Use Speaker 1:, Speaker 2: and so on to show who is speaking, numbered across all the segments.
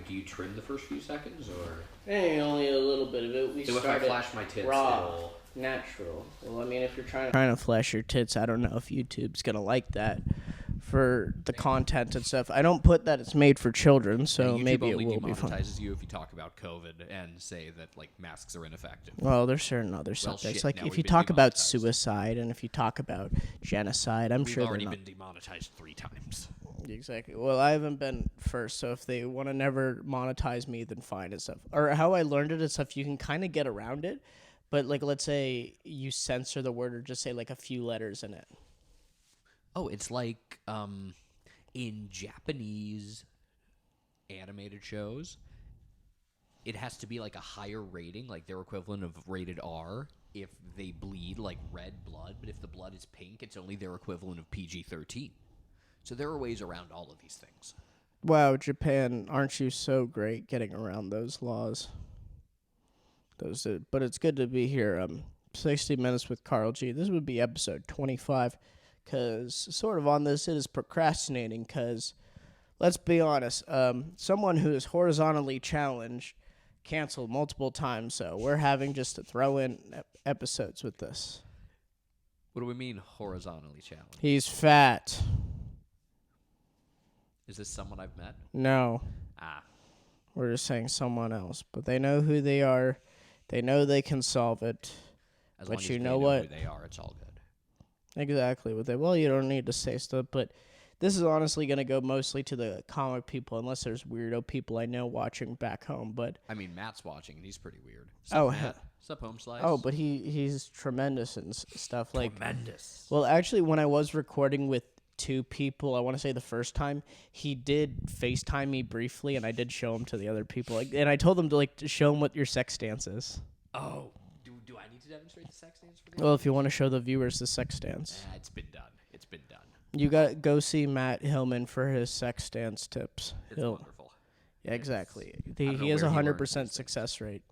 Speaker 1: Do you trim the first few seconds, or?
Speaker 2: Hey, only a little bit of it. We
Speaker 1: So if I flash my tits,
Speaker 2: raw,
Speaker 1: it'll...
Speaker 2: natural. Well, I mean, if you're trying to flash your tits, I don't know if YouTube's gonna like that for the content and stuff. I don't put that it's made for children, so maybe it will be fun.
Speaker 3: YouTube only demonetizes you if you talk about COVID and say that like masks are ineffective.
Speaker 2: Well, there's certain other subjects. Like if you talk about suicide and if you talk about genocide, I'm sure
Speaker 3: we've already been demonetized 3 times.
Speaker 2: Exactly. Well, I haven't been first, so if they want to never monetize me, then fine and stuff. Or how I learned it and stuff, you can kind of get around it. But, like, let's say you censor the word or just say, like, a few letters in it.
Speaker 3: Oh, it's like in Japanese animated shows, it has to be, like, a higher rating, like their equivalent of rated R, if they bleed, like, red blood. But if the blood is pink, it's only their equivalent of PG-13. So there are ways around all of these things.
Speaker 2: Wow, Japan, aren't you so great getting around those laws? But it's good to be here. 60 Minutes with Karl G. This would be episode 25, because sort of on this, it is procrastinating, because let's be honest, someone who is horizontally challenged canceled multiple times, so we're having just to throw in episodes with this.
Speaker 3: What do we mean horizontally challenged?
Speaker 2: He's fat.
Speaker 3: Is this someone I've met?
Speaker 2: No. We're just saying someone else. But they know who they are. They know they can solve it.
Speaker 3: As
Speaker 2: but
Speaker 3: long as
Speaker 2: you
Speaker 3: they
Speaker 2: know what?
Speaker 3: Who they are, it's all good.
Speaker 2: Exactly. Well, you don't need to say stuff, but this is honestly going to go mostly to the comic people, unless there's weirdo people I know watching back home. But
Speaker 3: I mean, Matt's watching, and he's pretty weird. Sup, Home Slice?
Speaker 2: Oh, but he's tremendous and stuff.
Speaker 3: Tremendous.
Speaker 2: Well, actually, when I was recording with 2 people, I want to say the first time, he did FaceTime me briefly, and I did show him to the other people. And I told them to show him what your sex dance is.
Speaker 3: Oh, do I need to demonstrate the sex dance for them?
Speaker 2: Well, if you want to show the viewers the sex dance.
Speaker 3: It's been done. It's been done.
Speaker 2: You got to go see Matt Hillman for his sex dance tips.
Speaker 3: It's wonderful.
Speaker 2: Yeah, exactly. He has a 100% success rate.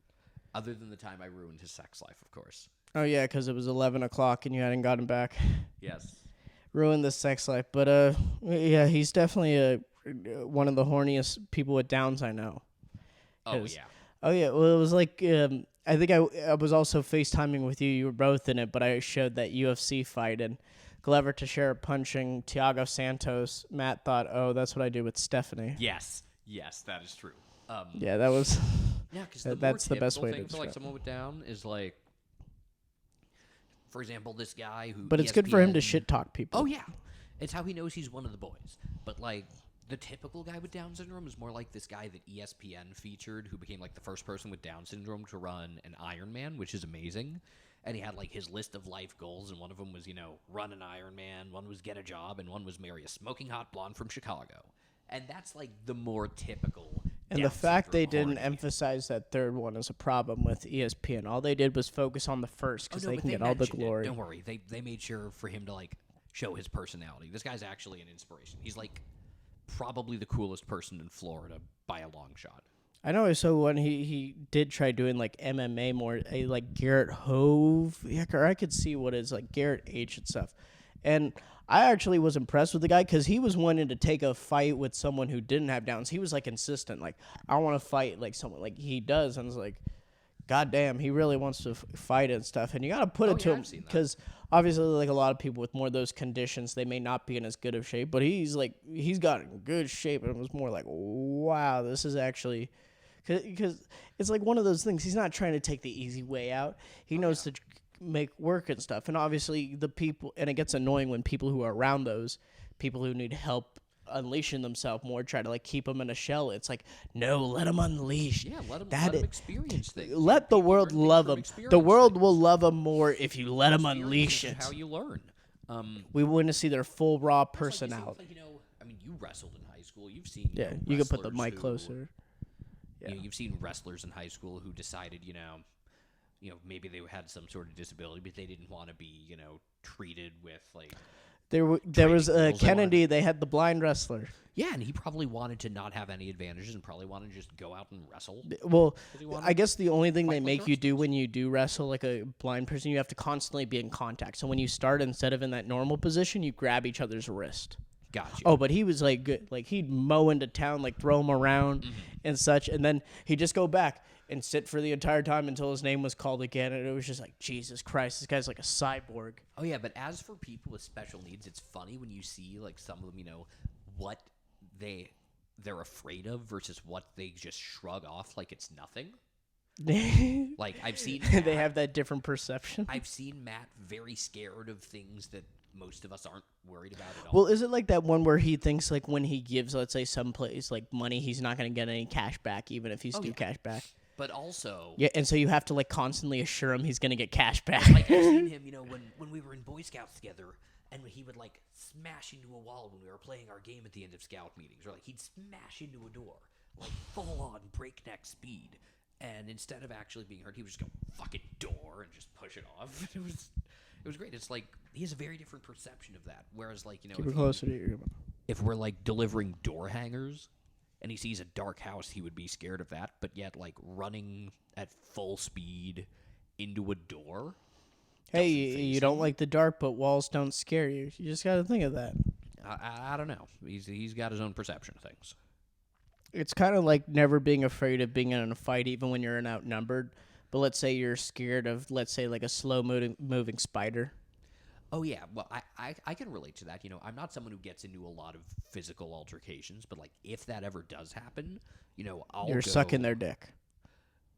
Speaker 3: Other than the time I ruined his sex life, of course.
Speaker 2: Oh, yeah, because it was 11 o'clock and you hadn't gotten back.
Speaker 3: Yes.
Speaker 2: Ruined the sex life. But, yeah, he's definitely one of the horniest people with Downs I know.
Speaker 3: Oh, yeah.
Speaker 2: Oh, yeah. Well, it was like, I think I was also FaceTiming with you. You were both in it, but I showed that UFC fight, and Glover Teixeira punching Thiago Santos. Matt thought, oh, that's what I do with Stephanie.
Speaker 3: Yes, that is true.
Speaker 2: Yeah, that was...
Speaker 3: Yeah, because
Speaker 2: that's the best way to
Speaker 3: describe
Speaker 2: describe.
Speaker 3: Like someone with Down is like, for example, this guy who.
Speaker 2: But it's good for him to shit talk people.
Speaker 3: Oh yeah, it's how he knows he's one of the boys. But like the typical guy with Down syndrome is more like this guy that ESPN featured, who became like the first person with Down syndrome to run an Ironman, which is amazing. And he had like his list of life goals, and one of them was run an Ironman, one was get a job, and one was marry a smoking hot blonde from Chicago. And that's like the more typical.
Speaker 2: And the fact they didn't emphasize that third one is a problem with ESPN. All they did was focus on the first because they can get all the glory.
Speaker 3: Don't worry. They made sure for him to like show his personality. This guy's actually an inspiration. He's like probably the coolest person in Florida by a long shot.
Speaker 2: I know. So when he did try doing like MMA more, like Garrett Hove, or I could see what is like Garrett H and stuff. And I actually was impressed with the guy because he was wanting to take a fight with someone who didn't have Downs. He was like insistent, like I want to fight like someone like he does, and it's like, God damn, he really wants to fight and stuff. And you got to put it to him because obviously, like a lot of people with more of those conditions, they may not be in as good of shape, but he's got in good shape, and it was more like, wow, this is actually. Because it's like one of those things. He's not trying to take the easy way out. He knows to make work and stuff. And obviously the people, and it gets annoying when people who are around those people who need help unleashing themselves more try to like keep them in a shell. It's like, no, let them unleash.
Speaker 3: Yeah, let them experience things.
Speaker 2: Let the world love them. The world will love them more if you let them unleash it.
Speaker 3: How you learn.
Speaker 2: We want to see their full raw personality.
Speaker 3: Like, I mean, you wrestled in high school. You've seen
Speaker 2: you can put the mic closer.
Speaker 3: Yeah. You've seen wrestlers in high school who decided, maybe they had some sort of disability, but they didn't want to be, treated with like.
Speaker 2: There was Kennedy. They had the blind wrestler.
Speaker 3: Yeah, and he probably wanted to not have any advantages and probably wanted to just go out and wrestle.
Speaker 2: Well, I guess the only thing they make you do when you do wrestle like a blind person, you have to constantly be in contact. So when you start, instead of in that normal position, you grab each other's wrist.
Speaker 3: Gotcha.
Speaker 2: Oh, but he was like good. Like he'd mow into town, like throw him around and such, and then he'd just go back and sit for the entire time until his name was called again, and it was just like, Jesus Christ, this guy's like a cyborg.
Speaker 3: Oh yeah, but as for people with special needs, it's funny when you see like some of them, what they're afraid of versus what they just shrug off like it's nothing. Like I've seen Matt,
Speaker 2: they have that different perception.
Speaker 3: I've seen Matt very scared of things that most of us aren't worried about at all.
Speaker 2: Well, is it like that one where he thinks like when he gives, let's say, some place like money, he's not going to get any cash back, even if he's due cash back?
Speaker 3: But also,
Speaker 2: Yeah, and so you have to like constantly assure him he's going to get cash back.
Speaker 3: like I've seen him, when we were in Boy Scouts together, and he would like smash into a wall when we were playing our game at the end of Scout meetings, or like he'd smash into a door, like full on breakneck speed, and instead of actually being hurt, he would just go fucking door and just push it off. It was great. It's like he has a very different perception of that. Whereas like
Speaker 2: Keep it closer to your.
Speaker 3: if we're like delivering door hangers and he sees a dark house, he would be scared of that. But yet, like running at full speed into a door.
Speaker 2: Hey, you don't like the dark, but walls don't scare you. You just got to think of that.
Speaker 3: I don't know. He's got his own perception of things.
Speaker 2: It's kind of like never being afraid of being in a fight, even when you're outnumbered. But let's say you're scared of, let's say, like a slow-moving spider.
Speaker 3: Oh, yeah. Well, I can relate to that. I'm not someone who gets into a lot of physical altercations, but, like, if that ever does happen,
Speaker 2: You're sucking their dick.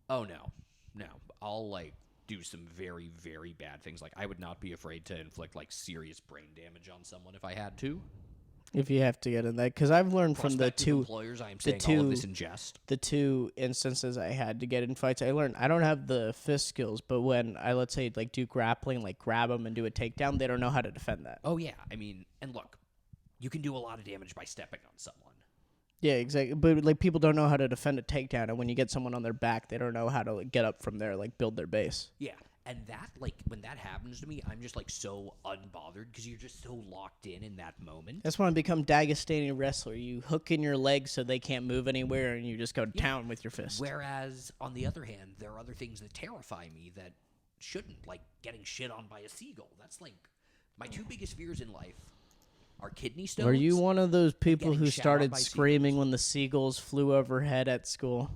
Speaker 3: Oh, no. No. I'll, like, do some very, very bad things. Like, I would not be afraid to inflict, like, serious brain damage on someone if I had to.
Speaker 2: If you have to get in that, because I've learned from the two
Speaker 3: employers, I am saying all of this in jest.
Speaker 2: The two instances I had to get in fights, I learned I don't have the fist skills, but when I, let's say, like do grappling, like grab them and do a takedown, they don't know how to defend that.
Speaker 3: Oh yeah, I mean, and look, you can do a lot of damage by stepping on someone.
Speaker 2: Yeah, exactly. But like people don't know how to defend a takedown, and when you get someone on their back, they don't know how to like, get up from there, like build their base.
Speaker 3: Yeah. And that, like, when that happens to me, I'm just, like, so unbothered because you're just so locked in that moment.
Speaker 2: That's when I become Dagestani wrestler. You hook in your legs so they can't move anywhere, and you just go down with your fist.
Speaker 3: Whereas, on the other hand, there are other things that terrify me that shouldn't, like getting shit on by a seagull. That's, like, my two biggest fears in life are kidney stones.
Speaker 2: Were you one of those people who
Speaker 3: shot
Speaker 2: started
Speaker 3: by
Speaker 2: screaming
Speaker 3: seagulls.
Speaker 2: when the seagulls flew overhead at school?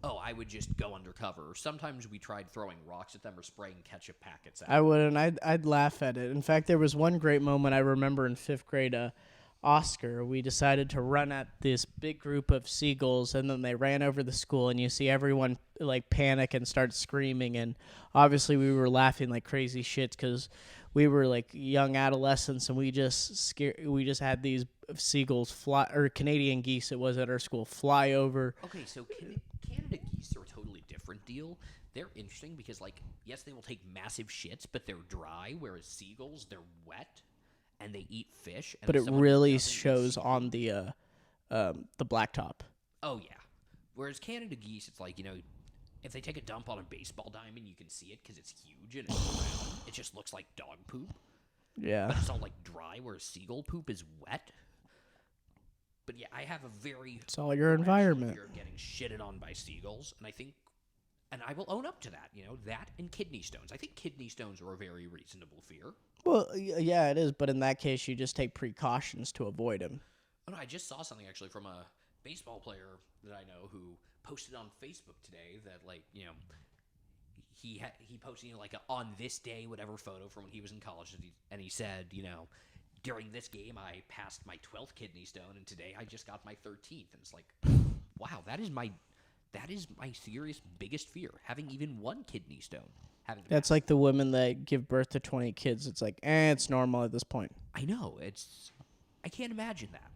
Speaker 3: Oh, I would just go undercover. Sometimes we tried throwing rocks at them or spraying ketchup packets at
Speaker 2: I
Speaker 3: them.
Speaker 2: wouldn't. I'd laugh at it. In fact, there was one great moment I remember in 5th grade. Oscar, we decided to run at this big group of seagulls, and then they ran over the school, and you see everyone like panic and start screaming, and obviously we were laughing like crazy shits because we were like young adolescents, and we just had these seagulls fly, or Canadian geese it was at our school, fly over.
Speaker 3: Okay, so Canada geese are a totally different deal. They're interesting because, like, yes, they will take massive shits, but they're dry, whereas seagulls, they're wet, and they eat fish. And
Speaker 2: But it
Speaker 3: someone
Speaker 2: really
Speaker 3: doesn't eat
Speaker 2: shows
Speaker 3: seafood-
Speaker 2: on the blacktop.
Speaker 3: Oh, yeah. Whereas Canada geese, it's like, if they take a dump on a baseball diamond, you can see it because it's huge and it's round. It just looks like dog poop.
Speaker 2: Yeah.
Speaker 3: But it's all, like, dry, whereas seagull poop is wet. But, yeah, I have a very...
Speaker 2: It's all your
Speaker 3: irrational
Speaker 2: environment.
Speaker 3: fear of getting shitted on by seagulls, and I think... And I will own up to that, that and kidney stones. I think kidney stones are a very reasonable fear.
Speaker 2: Well, yeah, it is, but in that case, you just take precautions to avoid him.
Speaker 3: Oh, no, I just saw something, actually, from a baseball player that I know who posted on Facebook today that, like, he posted, like, a on this day, whatever photo from when he was in college, and he said, during this game, I passed my 12th kidney stone, and today I just got my 13th. And it's like, wow, that is my serious biggest fear, having even one kidney stone.
Speaker 2: That's like the women that give birth to 20 kids. It's like, it's normal at this point.
Speaker 3: I know. I can't imagine that.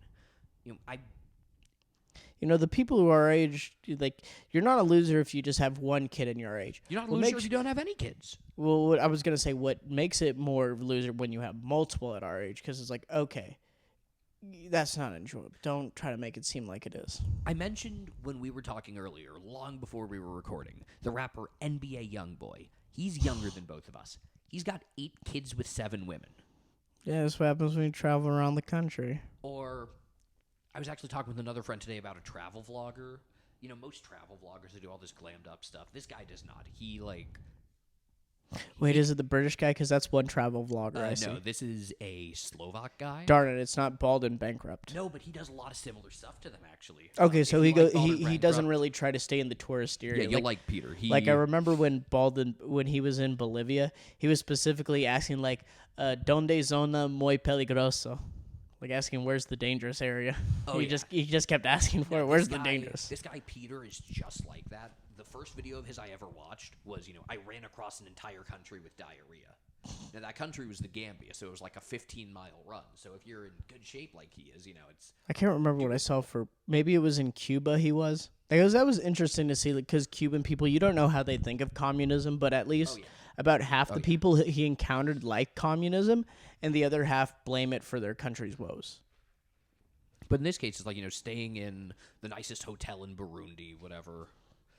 Speaker 2: The people who are our age, like, you're not a loser if you just have one kid in your age.
Speaker 3: You're not a loser if you don't have any kids.
Speaker 2: Well, I was going to say what makes it more loser when you have multiple at our age, because it's like, okay, that's not enjoyable. Don't try to make it seem like it is.
Speaker 3: I mentioned when we were talking earlier, long before we were recording, the rapper NBA Youngboy. He's younger than both of us. He's got 8 kids with 7 women.
Speaker 2: Yeah, that's what happens when you travel around the country.
Speaker 3: Or, I was actually talking with another friend today about a travel vlogger. Most travel vloggers, they do all this glammed up stuff. This guy does not. He
Speaker 2: Wait, is it the British guy? Because that's one travel vlogger I see.
Speaker 3: No, this is a Slovak guy.
Speaker 2: Darn it, it's not Bald and Bankrupt.
Speaker 3: No, but he does a lot of similar stuff to them, actually.
Speaker 2: Okay, so he
Speaker 3: like Bald and
Speaker 2: he doesn't
Speaker 3: Bankrupt-
Speaker 2: really try to stay in the tourist area.
Speaker 3: Yeah, you'll like Peter.
Speaker 2: Like I remember when when he was in Bolivia, he was specifically asking like, "Donde zona muy peligroso?" Like asking where's the dangerous area.
Speaker 3: Oh,
Speaker 2: he just kept asking for it. Where's the dangerous?
Speaker 3: This guy Peter is just like that. The first video of his I ever watched was, I ran across an entire country with diarrhea. Now that country was the Gambia, so it was like a 15-mile run. So if you're in good shape like he is, it's.
Speaker 2: I can't remember what I saw for. Maybe it was in Cuba. He was. Because that was interesting to see, because Cuban people, you don't know how they think of communism, but at least about half the people he encountered like communism, and the other half blame it for their country's woes.
Speaker 3: But in this case, it's like, staying in the nicest hotel in Burundi, whatever.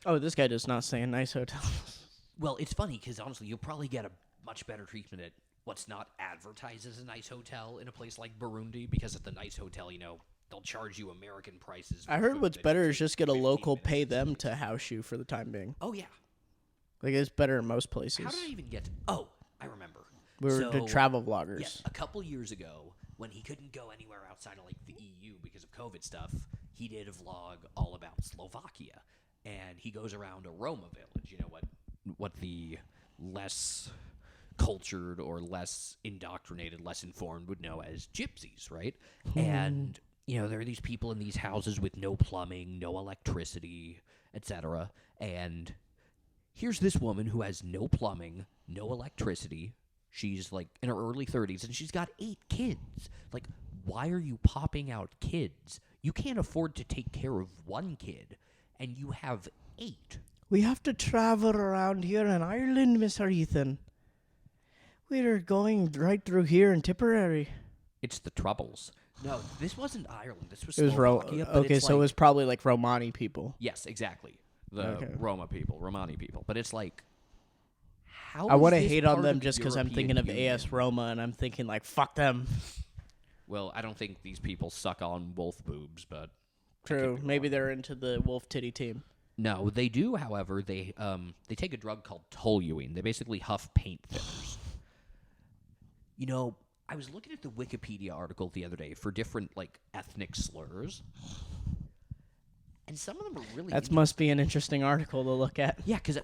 Speaker 2: Oh, this guy does not stay in nice hotels.
Speaker 3: Well, it's funny because honestly, you'll probably get a much better treatment at what's not advertised as a nice hotel in a place like Burundi, because at the nice hotel, they'll charge you American prices.
Speaker 2: I heard what's better is just get a local, pay them to house you for the time being.
Speaker 3: Oh, yeah.
Speaker 2: Like, it's better in most places.
Speaker 3: How did I even get to... Oh, I remember.
Speaker 2: We were the travel vloggers.
Speaker 3: Yeah, a couple years ago, when he couldn't go anywhere outside of, the EU because of COVID stuff, he did a vlog all about Slovakia. And he goes around a Roma village, what the less cultured or less indoctrinated, less informed would know as gypsies, right? And, there are these people in these houses with no plumbing, no electricity, etc. And here's this woman who has no plumbing, no electricity. She's, in her early 30s, and she's got 8 kids. Why are you popping out kids? You can't afford to take care of one kid, and you have 8.
Speaker 2: We have to travel around here in Ireland, Mr. Ethan. We're going right through here in Tipperary.
Speaker 3: It's the Troubles. No, this wasn't Ireland. This was
Speaker 2: It was
Speaker 3: Slovakia.
Speaker 2: okay, so it was probably Romani people.
Speaker 3: Yes, exactly. The Roma people, Romani people. But it's how
Speaker 2: I want to
Speaker 3: is this
Speaker 2: hate
Speaker 3: part
Speaker 2: on them
Speaker 3: the
Speaker 2: just because I'm
Speaker 3: European
Speaker 2: thinking of
Speaker 3: Union?
Speaker 2: AS Roma, and I'm thinking fuck them.
Speaker 3: Well, I don't think these people suck on wolf boobs, but
Speaker 2: True. Maybe they're into the wolf titty team.
Speaker 3: no, they do. However, they take a drug called toluene. They basically huff paint thinners. I was looking at the Wikipedia article the other day for different ethnic slurs, and some of them are really.
Speaker 2: That must be an interesting article to look at.
Speaker 3: Yeah, because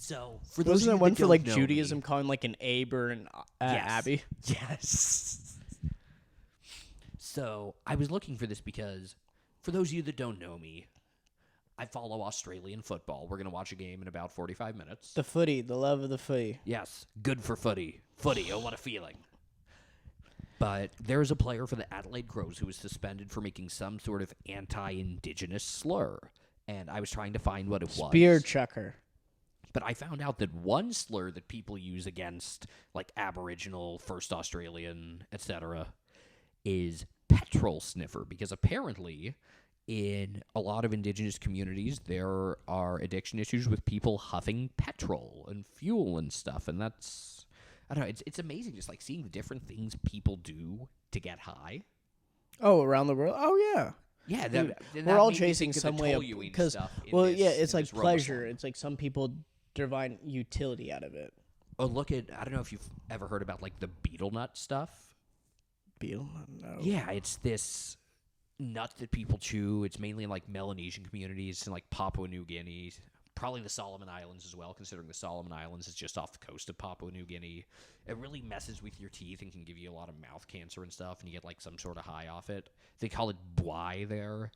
Speaker 3: so for those
Speaker 2: Wasn't
Speaker 3: of
Speaker 2: there
Speaker 3: you
Speaker 2: one
Speaker 3: that
Speaker 2: for
Speaker 3: don't know
Speaker 2: Judaism
Speaker 3: me,
Speaker 2: calling an Abe or an
Speaker 3: Yes.
Speaker 2: Abby?
Speaker 3: Yes. So I was looking for this because, for those of you that don't know me, I follow Australian football. We're going to watch a game in about 45 minutes.
Speaker 2: The footy, the love of the footy.
Speaker 3: Yes, good for footy. Footy, oh, what a feeling. But there's a player for the Adelaide Crows who was suspended for making some sort of anti-Indigenous slur. And I was trying to find what it was.
Speaker 2: Spear chucker.
Speaker 3: But I found out that one slur that people use against, Aboriginal, First Australian, etc., is petrol sniffer. Because apparently, in a lot of Indigenous communities, there are addiction issues with people huffing petrol and fuel and stuff. And that's... I don't know. It's amazing just seeing the different things people do to get high.
Speaker 2: Oh, around the world? Oh, yeah.
Speaker 3: Yeah,
Speaker 2: We're all chasing some way of... Because, it's pleasure. It's some people derive utility out of it.
Speaker 3: Oh, look at... I don't know if you've ever heard about, the betel nut stuff.
Speaker 2: Betel nut? No.
Speaker 3: Yeah, it's this nut that people chew. It's mainly in, Melanesian communities and, Papua New Guinea. Probably the Solomon Islands as well, considering the Solomon Islands is just off the coast of Papua New Guinea. It really messes with your teeth and can give you a lot of mouth cancer and stuff, and you get, some sort of high off it. They call it bwai there.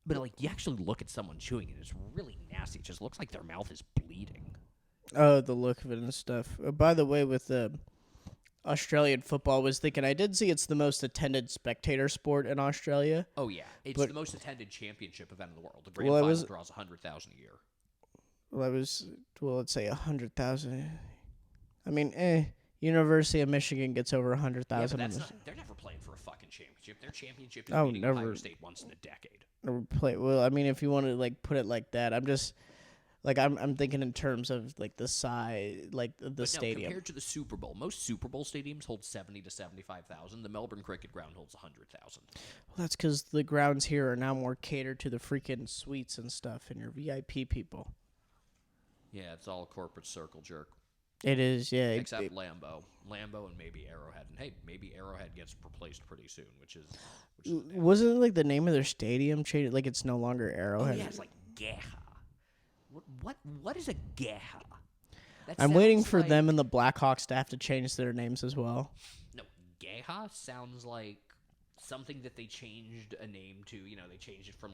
Speaker 3: But, you actually look at someone chewing it, it's really nasty. It just looks like their mouth is bleeding.
Speaker 2: Oh, the look of it and stuff. By the way, with the Australian football, I was thinking, I did see it's the most attended spectator sport in Australia.
Speaker 3: Oh, yeah. It's
Speaker 2: But-
Speaker 3: the most attended championship event in the world. The grand final draws 100,000 a year.
Speaker 2: Let's say 100,000. I mean, University of Michigan gets over 100,000.
Speaker 3: Yeah, but they're never playing for a fucking championship. Their championship is
Speaker 2: Oh,
Speaker 3: beating
Speaker 2: never.
Speaker 3: Ohio State once in a decade.
Speaker 2: Well, I mean, if you want to put it like that, I'm just I'm thinking in terms of the size, the
Speaker 3: But
Speaker 2: stadium.
Speaker 3: No, compared to the Super Bowl, most Super Bowl stadiums hold 70 to 75,000. The Melbourne Cricket Ground holds 100,000.
Speaker 2: Well, that's because the grounds here are now more catered to the freaking suites and stuff and your VIP people.
Speaker 3: Yeah, it's all corporate circle jerk.
Speaker 2: It is, yeah.
Speaker 3: Except Lambeau and maybe Arrowhead. And hey, maybe Arrowhead gets replaced pretty soon, which is
Speaker 2: Wasn't it like the name of their stadium changed? Like it's no longer Arrowhead.
Speaker 3: Oh yeah, it's like Geha. What is a Geha?
Speaker 2: I'm waiting for them and the Blackhawks to have to change their names as well.
Speaker 3: No, Geha sounds like something that they changed a name to. They changed it from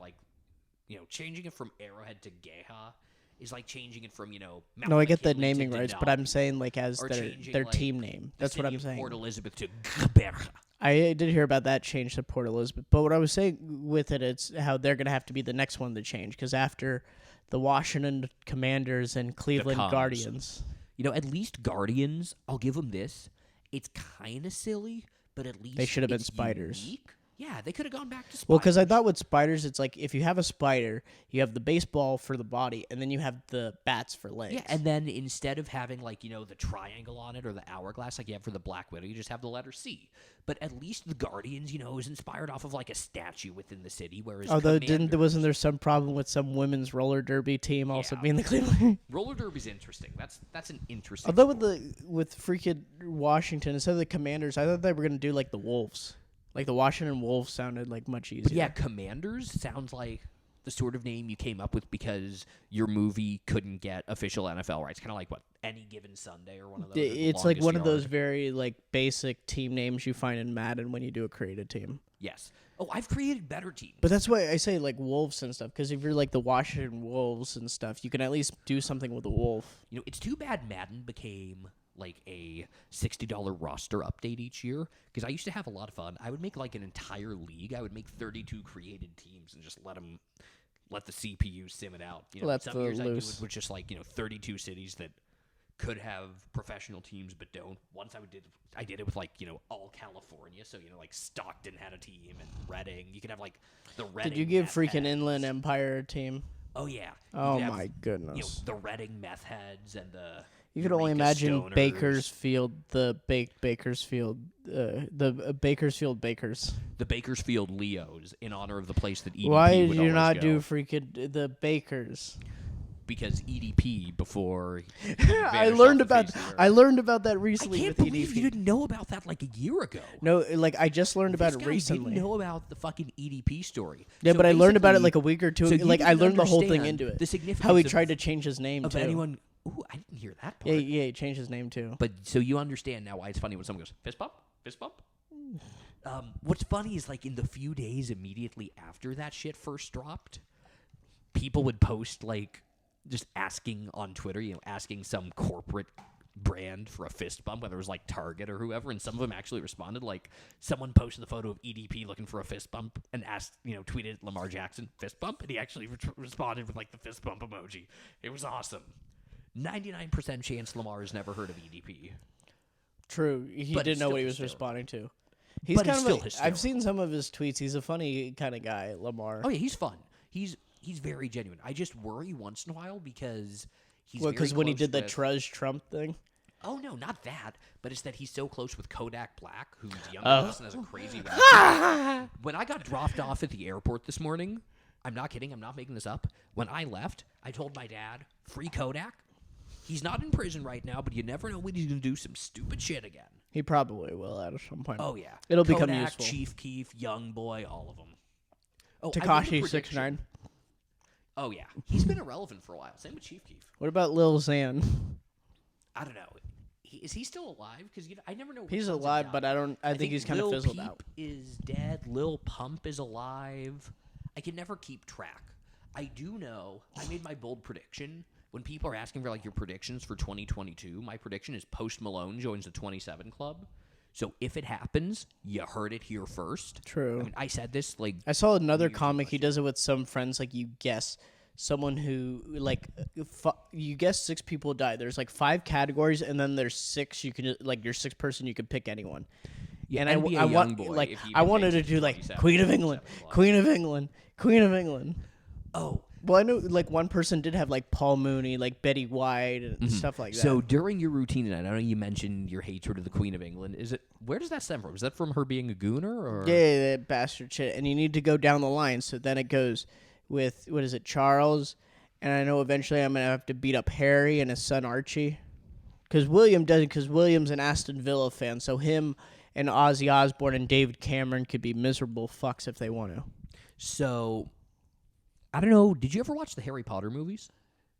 Speaker 3: changing it from Arrowhead to Geha is like changing it from Mount
Speaker 2: No, I get the
Speaker 3: McKinley
Speaker 2: naming
Speaker 3: to
Speaker 2: rights, but
Speaker 3: Denali.
Speaker 2: I'm saying like as
Speaker 3: Or
Speaker 2: their
Speaker 3: changing,
Speaker 2: team name.
Speaker 3: the
Speaker 2: That's what
Speaker 3: city
Speaker 2: I'm
Speaker 3: of
Speaker 2: saying.
Speaker 3: Port Elizabeth to Geberga.
Speaker 2: I did hear about that change to Port Elizabeth, but what I was saying with it, it's how they're going to have to be the next one to change because after the Washington Commanders and Cleveland
Speaker 3: Cubs.
Speaker 2: Guardians.
Speaker 3: At least Guardians, I'll give them this. It's kind of silly, but at least
Speaker 2: They should have been
Speaker 3: it's
Speaker 2: spiders.
Speaker 3: unique. Yeah, they could have gone back to spiders.
Speaker 2: Well, because I thought with spiders, it's like if you have a spider, you have the baseball for the body, and then you have the bats for legs.
Speaker 3: Yeah, and then instead of having the triangle on it or the hourglass like you have for the Black Widow, you just have the letter C. But at least the Guardians, is inspired off of a statue within the city, whereas
Speaker 2: Although
Speaker 3: Commanders,
Speaker 2: wasn't there some problem with some women's roller derby team also being the Cleveland?
Speaker 3: roller derby's interesting. That's an interesting.
Speaker 2: Although
Speaker 3: sport.
Speaker 2: with freaking Washington instead of the Commanders, I thought they were gonna do like the Wolves. Like the Washington Wolves sounded like much easier.
Speaker 3: But yeah, Commanders sounds like the sort of name you came up with because your movie couldn't get official NFL rights. Kind of like what Any Given Sunday or one of those.
Speaker 2: It's like one of those very like basic team names you find in Madden when you do a created team.
Speaker 3: Yes. Oh, I've created better teams.
Speaker 2: But that's why I say like Wolves and stuff because if you're like the Washington Wolves and stuff, you can at least do something with a wolf.
Speaker 3: It's too bad Madden became like a $60 roster update each year because I used to have a lot of fun. I would make like an entire league. I would make 32 created teams and just let the CPU sim it out.
Speaker 2: Let
Speaker 3: some
Speaker 2: the
Speaker 3: years
Speaker 2: loose.
Speaker 3: I do it with just 32 cities that could have professional teams but don't. Once I did it with all California, so Stockton had a team and Reading. You could have the Reading.
Speaker 2: Did you give
Speaker 3: meth
Speaker 2: freaking
Speaker 3: heads.
Speaker 2: Inland Empire a team?
Speaker 3: Oh yeah. You
Speaker 2: Oh
Speaker 3: could have,
Speaker 2: my goodness.
Speaker 3: the Reading meth heads and the.
Speaker 2: You could only
Speaker 3: Eureka
Speaker 2: imagine
Speaker 3: stoners.
Speaker 2: Bakersfield, the Bakersfield, the Bakersfield Bakers.
Speaker 3: The Bakersfield Leos in honor of the place that EDP
Speaker 2: Why
Speaker 3: would
Speaker 2: did you
Speaker 3: always
Speaker 2: not
Speaker 3: go.
Speaker 2: do freaking the Bakers?
Speaker 3: Because EDP before
Speaker 2: I learned about that recently
Speaker 3: I can't
Speaker 2: with
Speaker 3: believe
Speaker 2: EDP.
Speaker 3: you didn't know about that a year ago.
Speaker 2: No, I just learned about
Speaker 3: This
Speaker 2: it
Speaker 3: guy
Speaker 2: recently.
Speaker 3: didn't know about the fucking EDP story.
Speaker 2: Yeah,
Speaker 3: So
Speaker 2: but I learned about it
Speaker 3: basically-
Speaker 2: a week or two
Speaker 3: so
Speaker 2: ago.
Speaker 3: you
Speaker 2: I
Speaker 3: didn't
Speaker 2: learned the whole thing
Speaker 3: understand
Speaker 2: into it.
Speaker 3: the significance
Speaker 2: How he
Speaker 3: of-
Speaker 2: tried to change his name
Speaker 3: of
Speaker 2: too.
Speaker 3: anyone. Ooh, I didn't hear that part.
Speaker 2: Yeah, he changed his name too.
Speaker 3: But so you understand now why it's funny when someone goes fist bump, fist bump. What's funny is in the few days immediately after that shit first dropped, people would post just asking on Twitter, asking some corporate brand for a fist bump, whether it was Target or whoever, and some of them actually responded. Someone posted the photo of EDP looking for a fist bump and asked, tweeted Lamar Jackson fist bump, and he actually responded with the fist bump emoji. It was awesome. 99% chance Lamar has never heard of EDP.
Speaker 2: True, he
Speaker 3: But
Speaker 2: didn't
Speaker 3: it's
Speaker 2: know
Speaker 3: still
Speaker 2: what he was
Speaker 3: hysterical.
Speaker 2: responding to. He's
Speaker 3: But
Speaker 2: kind
Speaker 3: it's
Speaker 2: of
Speaker 3: still hysterical.
Speaker 2: I've seen some of his tweets. He's a funny kind of guy, Lamar.
Speaker 3: Oh yeah, he's fun. He's very genuine. I just worry once in a while because he's
Speaker 2: because when he did the
Speaker 3: with,
Speaker 2: Trudge Trump thing.
Speaker 3: Oh no, not that. But it's that he's so close with Kodak Black, who's younger
Speaker 2: Oh.
Speaker 3: than us and has a crazy rap. When I got dropped off at the airport this morning, I'm not kidding, I'm not making this up. When I left, I told my dad, free Kodak. He's not in prison right now, but you never know when he's going to do some stupid shit again.
Speaker 2: He probably will at some point.
Speaker 3: Oh, yeah.
Speaker 2: It'll
Speaker 3: Kodak,
Speaker 2: become useful.
Speaker 3: Chief Keef, Young Boy, all of them. Oh, I made a
Speaker 2: Tekashi
Speaker 3: prediction.
Speaker 2: 6ix9ine.
Speaker 3: Oh, yeah. He's been irrelevant for a while. Same with Chief Keef.
Speaker 2: What about Lil Xan?
Speaker 3: I don't know. Is he still alive? Because I never know. which
Speaker 2: He's
Speaker 3: ones have
Speaker 2: alive,
Speaker 3: died.
Speaker 2: but I think he's kind of
Speaker 3: Lil
Speaker 2: fizzled
Speaker 3: Peep
Speaker 2: out.
Speaker 3: is dead. Lil Pump is alive. I can never keep track. I do know. I made my bold prediction. When people are asking for your predictions for 2022, my prediction is Post Malone joins the 27 Club. So if it happens, you heard it here first.
Speaker 2: True.
Speaker 3: I mean, I said this
Speaker 2: I saw another
Speaker 3: years
Speaker 2: comic.
Speaker 3: ago.
Speaker 2: He does it with some friends. You guess someone who you guess 6 people died. There's 5 categories, and then there's 6. You can your 6th person. You can pick anyone.
Speaker 3: Yeah,
Speaker 2: And
Speaker 3: NBA
Speaker 2: I want
Speaker 3: Youngboy, if he
Speaker 2: I
Speaker 3: even
Speaker 2: wanted to
Speaker 3: makes it
Speaker 2: do
Speaker 3: 27,
Speaker 2: Queen of England,
Speaker 3: 27 Club.
Speaker 2: Queen of England, Queen of England.
Speaker 3: Oh.
Speaker 2: Well, I know one person did have Paul Mooney, Betty White, and stuff like that.
Speaker 3: So during your routine tonight, I know you mentioned your hatred of the Queen of England. Where does that stem from? Is that from her being a gooner, or
Speaker 2: yeah, that bastard shit. And you need to go down the line. So then it goes with what is it, Charles? And I know eventually I'm gonna have to beat up Harry and his son Archie. Because William doesn't. Because William's an Aston Villa fan, so him and Ozzy Osbourne and David Cameron could be miserable fucks if they want to.
Speaker 3: So, I don't know. Did you ever watch the Harry Potter movies?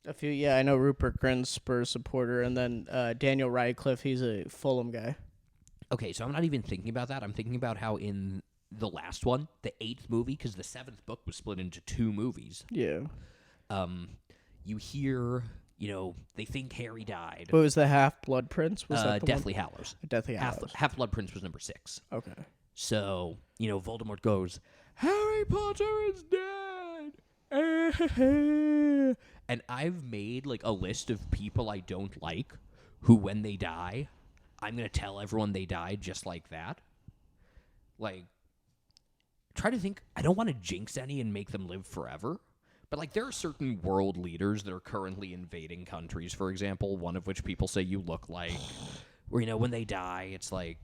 Speaker 2: A few, yeah. I know Rupert Grint's Spurs supporter, and then Daniel Radcliffe, he's a Fulham guy.
Speaker 3: Okay, so I'm not even thinking about that. I'm thinking about how in the last one, the 8th movie, because the 7th book was split into 2 movies.
Speaker 2: Yeah.
Speaker 3: You hear, they think Harry died.
Speaker 2: What was the Half-Blood Prince? Was that the
Speaker 3: Deathly
Speaker 2: one?
Speaker 3: Hallows.
Speaker 2: Deathly Hallows.
Speaker 3: Half-Blood Prince was number 6.
Speaker 2: Okay.
Speaker 3: So, Voldemort goes, Harry Potter is dead! And I've made, like, a list of people I don't like who, when they die, I'm going to tell everyone they died just like that. Like, try to think, I don't want to jinx any and make them live forever. But, like, there are certain world leaders that are currently invading countries, for example, one of which people say you look like. Or, when they die, it's like...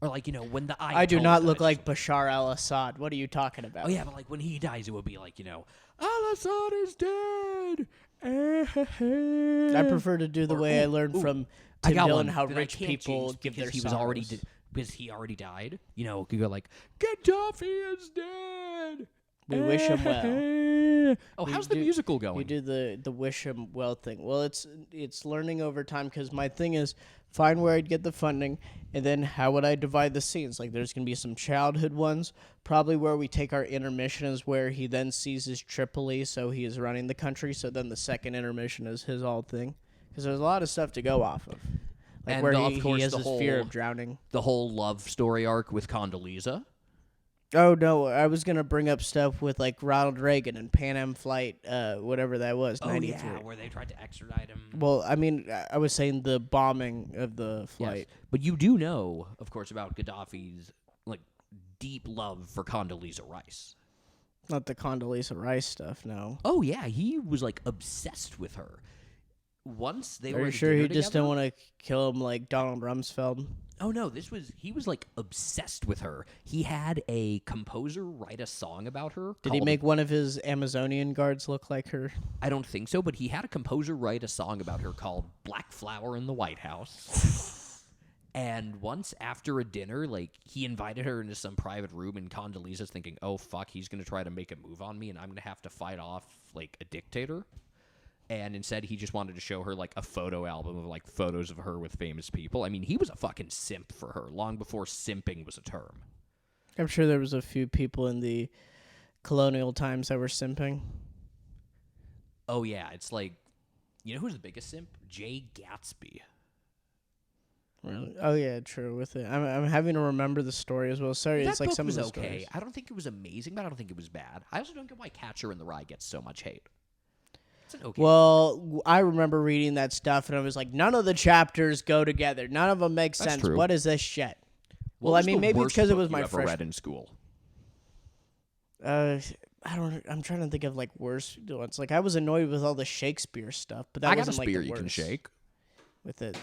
Speaker 3: Or, like, when the Ayatollah
Speaker 2: I do not look
Speaker 3: dies,
Speaker 2: like Bashar al-Assad. What are you talking about?
Speaker 3: Oh, yeah, but, like, when he dies, it would be like, Al-Assad is dead!
Speaker 2: I prefer to do the way I learned from
Speaker 3: I
Speaker 2: Tim
Speaker 3: got
Speaker 2: Dillon
Speaker 3: one
Speaker 2: how
Speaker 3: that I
Speaker 2: rich
Speaker 3: can't
Speaker 2: people
Speaker 3: jinx
Speaker 2: give their
Speaker 3: because he
Speaker 2: sorrows.
Speaker 3: because he already died. You could go like, Gaddafi is dead!
Speaker 2: We wish him well.
Speaker 3: Oh, how's the musical going?
Speaker 2: You do the wish him well thing. Well, it's learning over time because my thing is find where I'd get the funding, and then how would I divide the scenes? Like there's gonna be some childhood ones, probably where we take our intermission is where he then seizes Tripoli, so he is running the country. So then the second intermission is his all thing because there's a lot of stuff to go off of. Like
Speaker 3: and
Speaker 2: where
Speaker 3: of course,
Speaker 2: he has
Speaker 3: the
Speaker 2: his
Speaker 3: whole,
Speaker 2: fear of drowning.
Speaker 3: The whole love story arc with Condoleezza.
Speaker 2: Oh, no, I was going to bring up stuff with, like, Ronald Reagan and Pan Am Flight, whatever that was, 93.
Speaker 3: Yeah, where they tried to extradite him.
Speaker 2: Well, I mean, I was saying the bombing of the flight.
Speaker 3: Yes. But you do know, of course, about Gaddafi's, like, deep love for Condoleezza Rice.
Speaker 2: Not the Condoleezza Rice stuff, no.
Speaker 3: Oh, yeah, he was, like, obsessed with her. Once they were
Speaker 2: Are you
Speaker 3: at
Speaker 2: sure
Speaker 3: dinner
Speaker 2: he just
Speaker 3: together-
Speaker 2: don't want to kill him like Donald Rumsfeld?
Speaker 3: Oh no, he was like obsessed with her. He had a composer write a song about her.
Speaker 2: Did he
Speaker 3: called-
Speaker 2: make one of his Amazonian guards look like her?
Speaker 3: I don't think so, but he had a composer write a song about her called Black Flower in the White House. And once after a dinner, like, he invited her into some private room, and Condoleezza's thinking, oh fuck, he's gonna try to make a move on me and I'm gonna have to fight off like a dictator. And instead, he just wanted to show her, like, a photo album of, like, photos of her with famous people. I mean, he was a fucking simp for her, long before simping was a term.
Speaker 2: I'm sure there was a few people in the colonial times that were simping.
Speaker 3: Oh, yeah, it's like, you know who's the biggest simp? Jay Gatsby.
Speaker 2: Really? Oh, yeah, true. With it, I'm having to remember the story as well. Sorry,
Speaker 3: That
Speaker 2: it's like
Speaker 3: book
Speaker 2: some
Speaker 3: was
Speaker 2: of the
Speaker 3: okay.
Speaker 2: stories.
Speaker 3: I don't think it was amazing, but I don't think it was bad. I also don't get why Catcher in the Rye gets so much hate. It's an okay.
Speaker 2: Well, I remember reading that stuff, and I was like, none of the chapters go together. None of them make
Speaker 3: That's
Speaker 2: sense.
Speaker 3: true.
Speaker 2: What is this shit?
Speaker 3: What
Speaker 2: Well, I
Speaker 3: was
Speaker 2: mean,
Speaker 3: the
Speaker 2: maybe it's
Speaker 3: worst
Speaker 2: because it
Speaker 3: book
Speaker 2: was
Speaker 3: you
Speaker 2: my
Speaker 3: ever read in school.
Speaker 2: I don't. I'm trying to think of like worse ones. Like I was annoyed with all the Shakespeare stuff, but that
Speaker 3: I got a
Speaker 2: wasn't like
Speaker 3: spear
Speaker 2: the
Speaker 3: you can
Speaker 2: worst.
Speaker 3: shake.
Speaker 2: With it.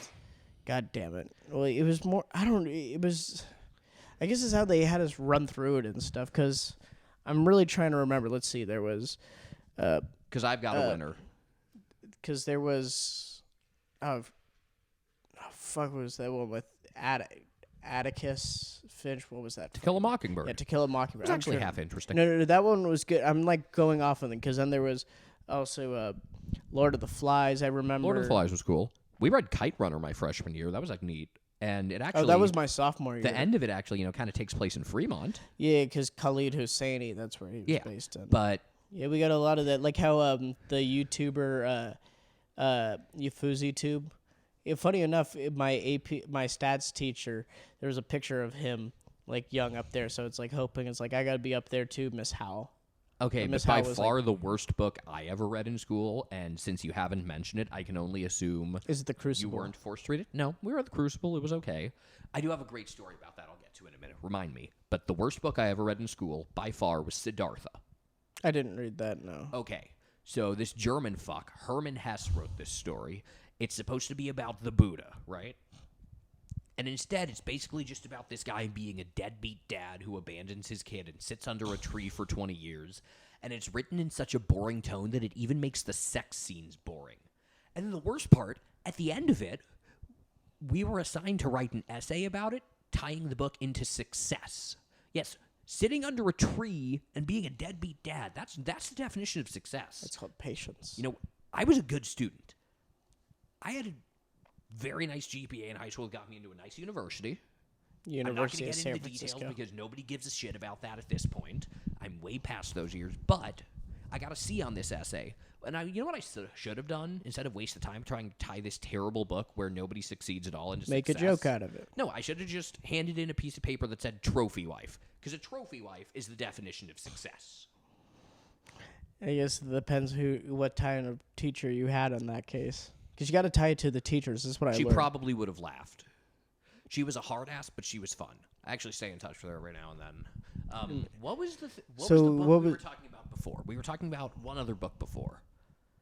Speaker 2: God damn it. Well, it was more. I don't. It was. I guess it's how they had us run through it and stuff. Because I'm really trying to remember. Let's see. There was.
Speaker 3: Because I've got a winner.
Speaker 2: Because there was. Oh, fuck! What was that one with Atticus Finch? What was that?
Speaker 3: To Kill a Mockingbird.
Speaker 2: Yeah, To Kill a Mockingbird.
Speaker 3: It was actually half interesting.
Speaker 2: No, that one was good. I'm like going off on it because then there was also Lord of the Flies. I remember.
Speaker 3: Lord of the Flies was cool. We read Kite Runner my freshman year. That was like neat. And it actually.
Speaker 2: Oh, that was my sophomore year.
Speaker 3: The end of it actually, kind of takes place in Fremont.
Speaker 2: Yeah, because Khalid Hosseini, that's where he was based in.
Speaker 3: But
Speaker 2: yeah, we got a lot of that. Like how the YouTuber YufuziTube. Yeah, funny enough, my stats teacher, there was a picture of him like young up there. So it's like hoping it's like I got to be up there too, Miss Howell.
Speaker 3: okay,
Speaker 2: Miss
Speaker 3: but by
Speaker 2: Howell was
Speaker 3: far the worst book I ever read in school, and since you haven't mentioned it, I can only assume
Speaker 2: Is it The
Speaker 3: you
Speaker 2: Crucible?
Speaker 3: weren't forced to read it. No, we were at the Crucible. It was okay. I do have a great story about that I'll get to in a minute. Remind me. But the worst book I ever read in school, by far, was Siddhartha.
Speaker 2: I didn't read that. No.
Speaker 3: Okay, so this German fuck, Hermann Hesse, wrote this story. It's supposed to be about the Buddha, right? And instead, it's basically just about this guy being a deadbeat dad who abandons his kid and sits under a tree for 20 years. And it's written in such a boring tone that it even makes the sex scenes boring. And then the worst part, at the end of it, we were assigned to write an essay about it, tying the book into success. Yes, sitting under a tree and being a deadbeat dad, that's the definition of success.
Speaker 2: It's called patience.
Speaker 3: You know, I was a good student. I had a very nice GPA in high school that got me into a nice university.
Speaker 2: University
Speaker 3: I'm
Speaker 2: of
Speaker 3: not
Speaker 2: San
Speaker 3: going to get into
Speaker 2: Francisco.
Speaker 3: details because nobody gives a shit about that at this point. I'm way past those years, but I got a C on this essay. And you know what I should have done? Instead of waste the time trying to tie this terrible book where nobody succeeds at all into
Speaker 2: Make
Speaker 3: success,
Speaker 2: a joke out of it.
Speaker 3: No, I should have just handed in a piece of paper that said trophy wife, because a trophy wife is the definition of success.
Speaker 2: I guess it depends what kind of teacher you had in that case. Because you got to tie it to the teachers. This is what I learned.
Speaker 3: She probably would have laughed. She was a hard ass, but she was fun. I actually stay in touch with her every now and then. What was the book we were talking about before? We were talking about one other book before.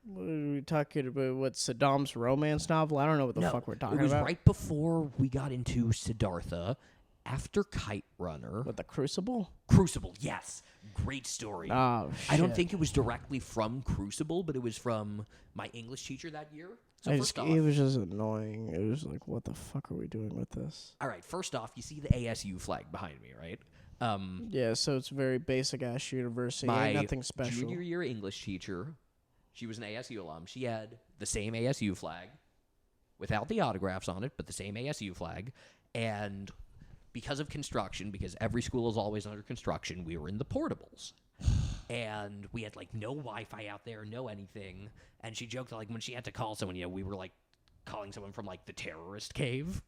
Speaker 2: What are we talking about? What, Saddam's romance novel? I don't know what the fuck we're talking about.
Speaker 3: It was right before we got into Siddhartha, after Kite Runner.
Speaker 2: What, The Crucible?
Speaker 3: Crucible, yes. Great story.
Speaker 2: Oh, shit.
Speaker 3: I don't think it was directly from Crucible, but it was from my English teacher that year. So first off,
Speaker 2: it was just annoying. It was like, what the fuck are we doing with this?
Speaker 3: all right, first off, you see the ASU flag behind me, right?
Speaker 2: Yeah, so it's very basic ass university.
Speaker 3: My
Speaker 2: Ain't nothing special.
Speaker 3: junior year English teacher, she was an ASU alum. She had the same ASU flag, without the autographs on it, but the same ASU flag. And because of construction, because every school is always under construction, we were in the portables. And we had, like, no Wi-Fi out there, no anything. And she joked that, like, when she had to call someone, you know, we were, like, calling someone from, like, the terrorist cave.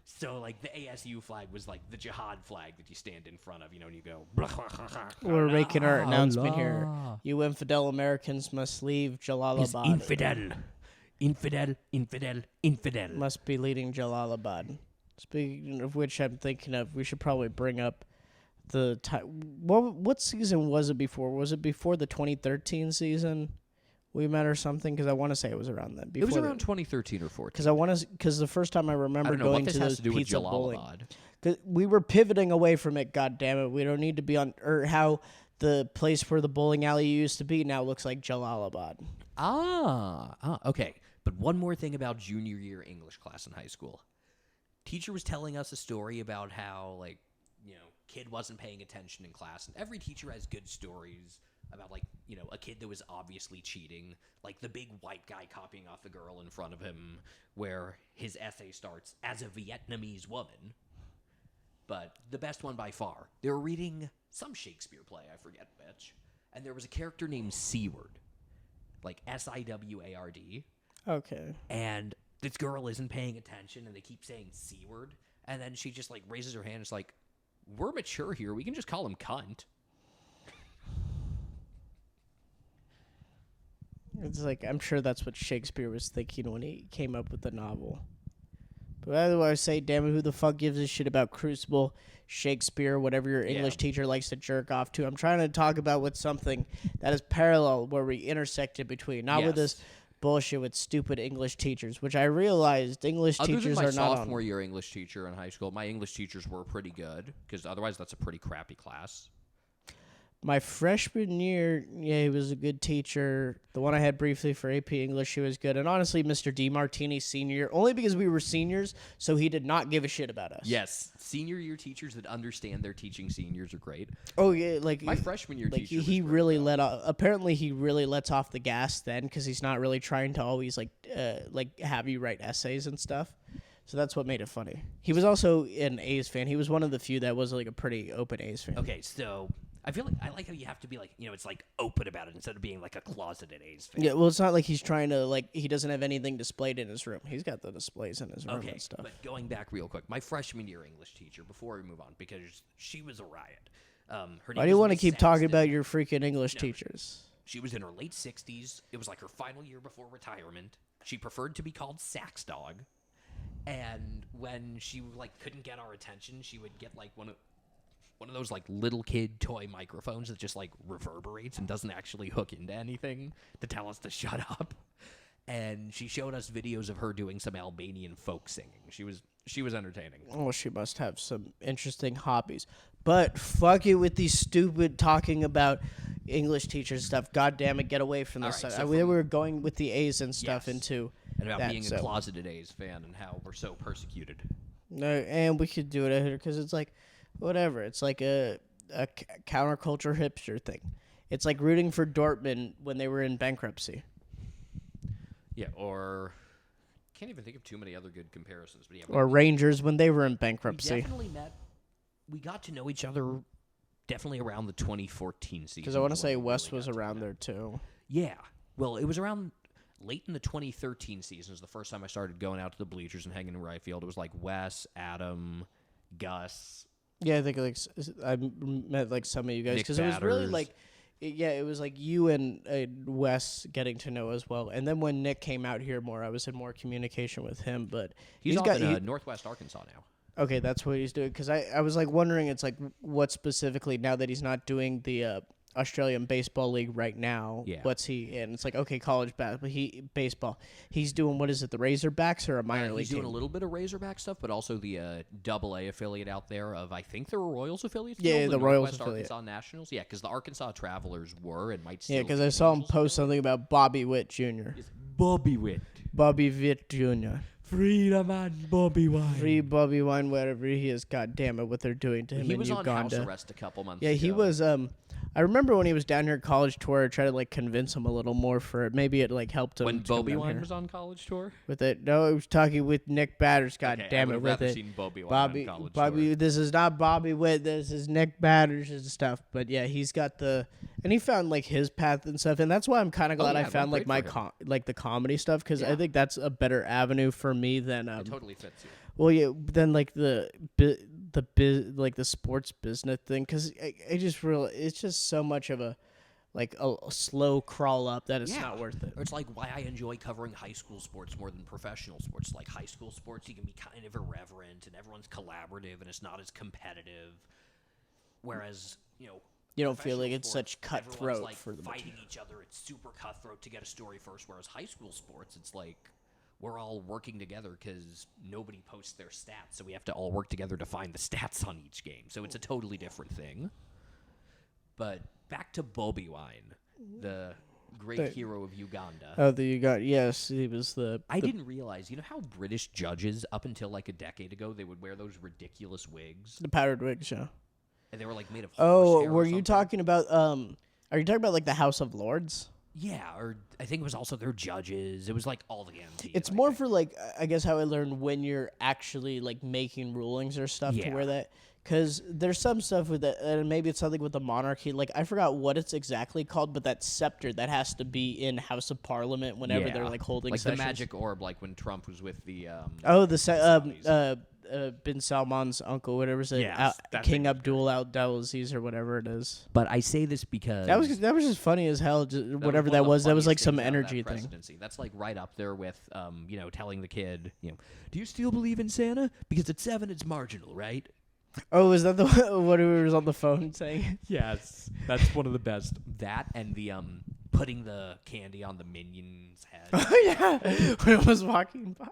Speaker 3: So, like, the ASU flag was, like, the jihad flag that you stand in front of, you know, and you go...
Speaker 2: We're making our announcement here. You infidel Americans must leave Jalalabad.
Speaker 3: Infidel. Infidel, infidel, infidel.
Speaker 2: Must be leading Jalalabad. Speaking of which, I'm thinking of, we should probably bring up the time. What season was it before? Was it before the 2013 season we met or something? Because I want to say it was around then.
Speaker 3: It was around 2013 or 14.
Speaker 2: Because the first time I remember going to those
Speaker 3: do
Speaker 2: pizza
Speaker 3: with
Speaker 2: bowling.
Speaker 3: Jalalabad.
Speaker 2: 'Cause we were pivoting away from it, God damn it. We don't need to be on, or how the place where the bowling alley used to be now looks like Jalalabad.
Speaker 3: Okay. But one more thing about junior year English class in high school. Teacher was telling us a story about how, like, you know, kid wasn't paying attention in class. And every teacher has good stories about, like, you know, a kid that was obviously cheating. Like the big white guy copying off the girl in front of him, where his essay starts as a Vietnamese woman. But the best one by far, they were reading some Shakespeare play, I forget which. And there was a character named Seward. Like Siward.
Speaker 2: Okay.
Speaker 3: And this girl isn't paying attention, and they keep saying C-word, and then she just, like, raises her hand and is like, we're mature here. We can just call him cunt.
Speaker 2: It's like, I'm sure that's what Shakespeare was thinking when he came up with the novel. But otherwise, say, damn it, who the fuck gives a shit about Crucible, Shakespeare, whatever your English teacher likes to jerk off to? I'm trying to talk about with something that is parallel, where we intersected between, not with this bullshit with stupid English teachers, which I realized English teachers are not on.
Speaker 3: Other than my sophomore year English teacher in high school, my English teachers were pretty good, because otherwise that's a pretty crappy class.
Speaker 2: My freshman year, yeah, he was a good teacher. The one I had briefly for AP English, he was good. And honestly, Mr. DeMartini senior year, only because we were seniors, so he did not give a shit about us.
Speaker 3: Yes, senior year teachers that understand they're teaching seniors are great.
Speaker 2: Oh yeah, like
Speaker 3: my freshman year
Speaker 2: like
Speaker 3: teacher.
Speaker 2: He really let off. Apparently, he really lets off the gas then, because he's not really trying to always like have you write essays and stuff. So that's what made it funny. He was also an A's fan. He was one of the few that was like a pretty open A's fan.
Speaker 3: Okay, so I feel like I like how you have to be like, you know, it's like open about it instead of being like a closeted A's fan.
Speaker 2: Yeah, well, it's not like he's trying to, like, he doesn't have anything displayed in his room. He's got the displays in his room and stuff.
Speaker 3: But going back real quick, my freshman year English teacher, before we move on, because she was a riot.
Speaker 2: Why do you want to keep talking about your freaking English teachers?
Speaker 3: She was in her late 60s. It was like her final year before retirement. She preferred to be called Sax Dog. And when she, like, couldn't get our attention, she would get, like, one of those, like, little kid toy microphones that just, like, reverberates and doesn't actually hook into anything to tell us to shut up. And she showed us videos of her doing some Albanian folk singing. She was entertaining.
Speaker 2: Oh, she must have some interesting hobbies. But fuck it with these stupid talking about English teachers stuff. God damn it, get away from this.
Speaker 3: Right,
Speaker 2: We were going with the A's and stuff into...
Speaker 3: And about
Speaker 2: that,
Speaker 3: being
Speaker 2: so.
Speaker 3: a closeted A's fan and how we're so persecuted.
Speaker 2: No, and we could do it here because it's like, whatever. It's like a counterculture hipster thing. It's like rooting for Dortmund when they were in bankruptcy.
Speaker 3: Yeah, or can't even think of too many other good comparisons. But yeah,
Speaker 2: Or Rangers when they were in
Speaker 3: we
Speaker 2: bankruptcy.
Speaker 3: definitely met. We got to know each other definitely around the 2014 season.
Speaker 2: Because I want to
Speaker 3: is when
Speaker 2: say
Speaker 3: we
Speaker 2: Wes
Speaker 3: really
Speaker 2: was
Speaker 3: got to
Speaker 2: around
Speaker 3: connect.
Speaker 2: there too.
Speaker 3: Yeah. Well, it was around late in the 2013 season. It was the first time I started going out to the bleachers and hanging in right field. It was like Wes, Adam, Gus.
Speaker 2: Yeah, I think like I met like some of you guys
Speaker 3: Nick
Speaker 2: because it was really
Speaker 3: Batters.
Speaker 2: like, it was like you and Wes getting to know as well. And then when Nick came out here more, I was in more communication with him. But
Speaker 3: He's off
Speaker 2: got
Speaker 3: in Northwest Arkansas now.
Speaker 2: okay, that's what he's doing. Because I was like wondering, it's like what specifically now that he's not doing the Australian Baseball League right now.
Speaker 3: Yeah.
Speaker 2: What's he in? It's like, okay, college baseball. He's doing, what is it, the Razorbacks or a minor league
Speaker 3: He's doing
Speaker 2: team?
Speaker 3: a little bit of Razorback stuff, but also the AA affiliate out there of, I think, the Royals affiliate.
Speaker 2: Yeah,
Speaker 3: still,
Speaker 2: the Royals
Speaker 3: Northwest
Speaker 2: affiliate.
Speaker 3: Arkansas Nationals. Yeah, because the Arkansas Travelers were and might still.
Speaker 2: Yeah, because
Speaker 3: be
Speaker 2: I saw him
Speaker 3: Royals
Speaker 2: post
Speaker 3: affiliate.
Speaker 2: something about Bobby Witt Jr.
Speaker 3: It's Bobby Witt.
Speaker 2: Bobby Witt Jr.
Speaker 3: Freedom and Bobby Wine.
Speaker 2: Free Bobby Wine, whatever he is. God damn it, what they're doing to him
Speaker 3: He
Speaker 2: in
Speaker 3: was
Speaker 2: Uganda.
Speaker 3: on house arrest a couple months
Speaker 2: Yeah,
Speaker 3: ago.
Speaker 2: he was. I remember when he was down here at college tour, I tried to like convince him a little more for it. Maybe it like helped him
Speaker 3: When
Speaker 2: to come
Speaker 3: Bobby
Speaker 2: down
Speaker 3: Wine
Speaker 2: here
Speaker 3: was on college tour.
Speaker 2: with it. No, I was talking with Nick Batters. God
Speaker 3: Okay,
Speaker 2: damn
Speaker 3: I
Speaker 2: it,
Speaker 3: would have
Speaker 2: with
Speaker 3: rather
Speaker 2: it.
Speaker 3: seen Bobby Wine
Speaker 2: Bobby,
Speaker 3: on college
Speaker 2: Bobby.
Speaker 3: tour.
Speaker 2: This is not Bobby Witt. This is Nick Batters and stuff. But yeah, he's got and he found like his path and stuff, and that's why I'm kind of glad
Speaker 3: yeah,
Speaker 2: I
Speaker 3: it
Speaker 2: found
Speaker 3: went
Speaker 2: like
Speaker 3: great
Speaker 2: my
Speaker 3: for
Speaker 2: like the comedy stuff because I
Speaker 3: Yeah.
Speaker 2: think that's a better avenue for me than
Speaker 3: It totally fits you.
Speaker 2: well, yeah, then like the like the sports business thing, because I just it's just so much of a like a slow crawl up that it's not worth it.
Speaker 3: Or it's like why I enjoy covering high school sports more than professional sports. Like high school sports, you can be kind of irreverent and everyone's collaborative and it's not as competitive. Whereas,
Speaker 2: You don't feel like
Speaker 3: professional
Speaker 2: it's
Speaker 3: sports,
Speaker 2: such cutthroat
Speaker 3: everyone's, like,
Speaker 2: for the
Speaker 3: fighting each other. It's super cutthroat to get a story first. Whereas high school sports, it's like we're all working together because nobody posts their stats, so we have to all work together to find the stats on each game. So it's a totally different thing. But back to Bobby Wine, the great hero of Uganda.
Speaker 2: Oh, yes, he was
Speaker 3: I didn't realize, you know how British judges, up until like a decade ago, they would wear those ridiculous wigs?
Speaker 2: the powdered wig show.
Speaker 3: And they were like made of
Speaker 2: Oh,
Speaker 3: horsehair or
Speaker 2: were you
Speaker 3: something?
Speaker 2: talking about Are you talking about like the House of Lords?
Speaker 3: Yeah, or I think it was also their judges. It was like all the MTs.
Speaker 2: It's more for like I guess how I learned when you're actually like making rulings or stuff to
Speaker 3: Yeah.
Speaker 2: wear that. Because there's some stuff with that, and maybe it's something with the monarchy. Like I forgot what it's exactly called, but that scepter that has to be in House of Parliament whenever they're like holding
Speaker 3: like
Speaker 2: sessions.
Speaker 3: the magic orb, like when Trump was with the
Speaker 2: Oh,
Speaker 3: Saudis.
Speaker 2: Bin Salman's uncle, whatever it,
Speaker 3: Yes, that
Speaker 2: King
Speaker 3: thing was
Speaker 2: Abdul Abdulaziz or whatever it is.
Speaker 3: But I say this because
Speaker 2: That was just funny as hell. Just, whatever
Speaker 3: one
Speaker 2: that
Speaker 3: of the
Speaker 2: was, that was like
Speaker 3: funniest
Speaker 2: some
Speaker 3: things out of that
Speaker 2: energy thing.
Speaker 3: presidency. That's like right up there with telling the kid, do you still believe in Santa? Because at 7 it's marginal, right?
Speaker 2: Oh, is that the what he was on the phone saying?
Speaker 3: Yes, that's one of the best. That and the putting the candy on the minion's head.
Speaker 2: Oh yeah, when I was walking by.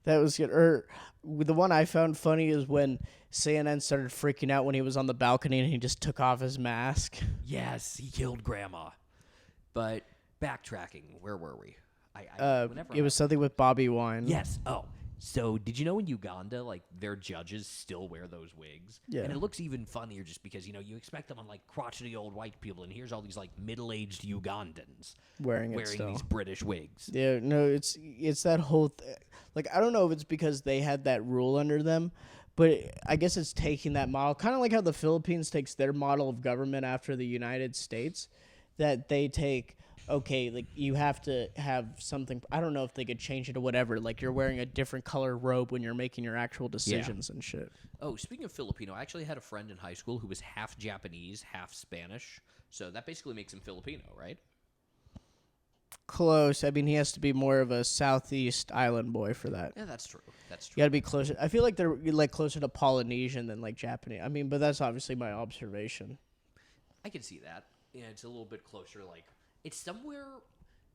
Speaker 2: That was good. Or the one I found funny is when CNN started freaking out when he was on the balcony and he just took off his mask.
Speaker 3: Yes, he killed Grandma. But backtracking, where were we?
Speaker 2: It was something with Bobby Wine.
Speaker 3: Yes. Oh, so did you know in Uganda, like their judges still wear those wigs?
Speaker 2: Yeah.
Speaker 3: And it looks even funnier just because you expect them on like crotchety old white people, and here's all these like middle-aged Ugandans
Speaker 2: wearing it still.
Speaker 3: these British wigs.
Speaker 2: Yeah, no, it's that whole like I don't know if it's because they had that rule under them, but I guess it's taking that model, kind of like how the Philippines takes their model of government after the United States, that they take. Okay, like you have to have something. I don't know if they could change it or whatever. Like you're wearing a different color robe when you're making your actual decisions and shit.
Speaker 3: Oh, speaking of Filipino, I actually had a friend in high school who was half Japanese, half Spanish. So that basically makes him Filipino, right?
Speaker 2: Close. I mean, he has to be more of a Southeast Island boy for that.
Speaker 3: Yeah, that's true. That's
Speaker 2: You
Speaker 3: true.
Speaker 2: got to be closer. I feel like they're like closer to Polynesian than like Japanese. I mean, but that's obviously my observation.
Speaker 3: I can see that. Yeah, it's a little bit closer. Like it's somewhere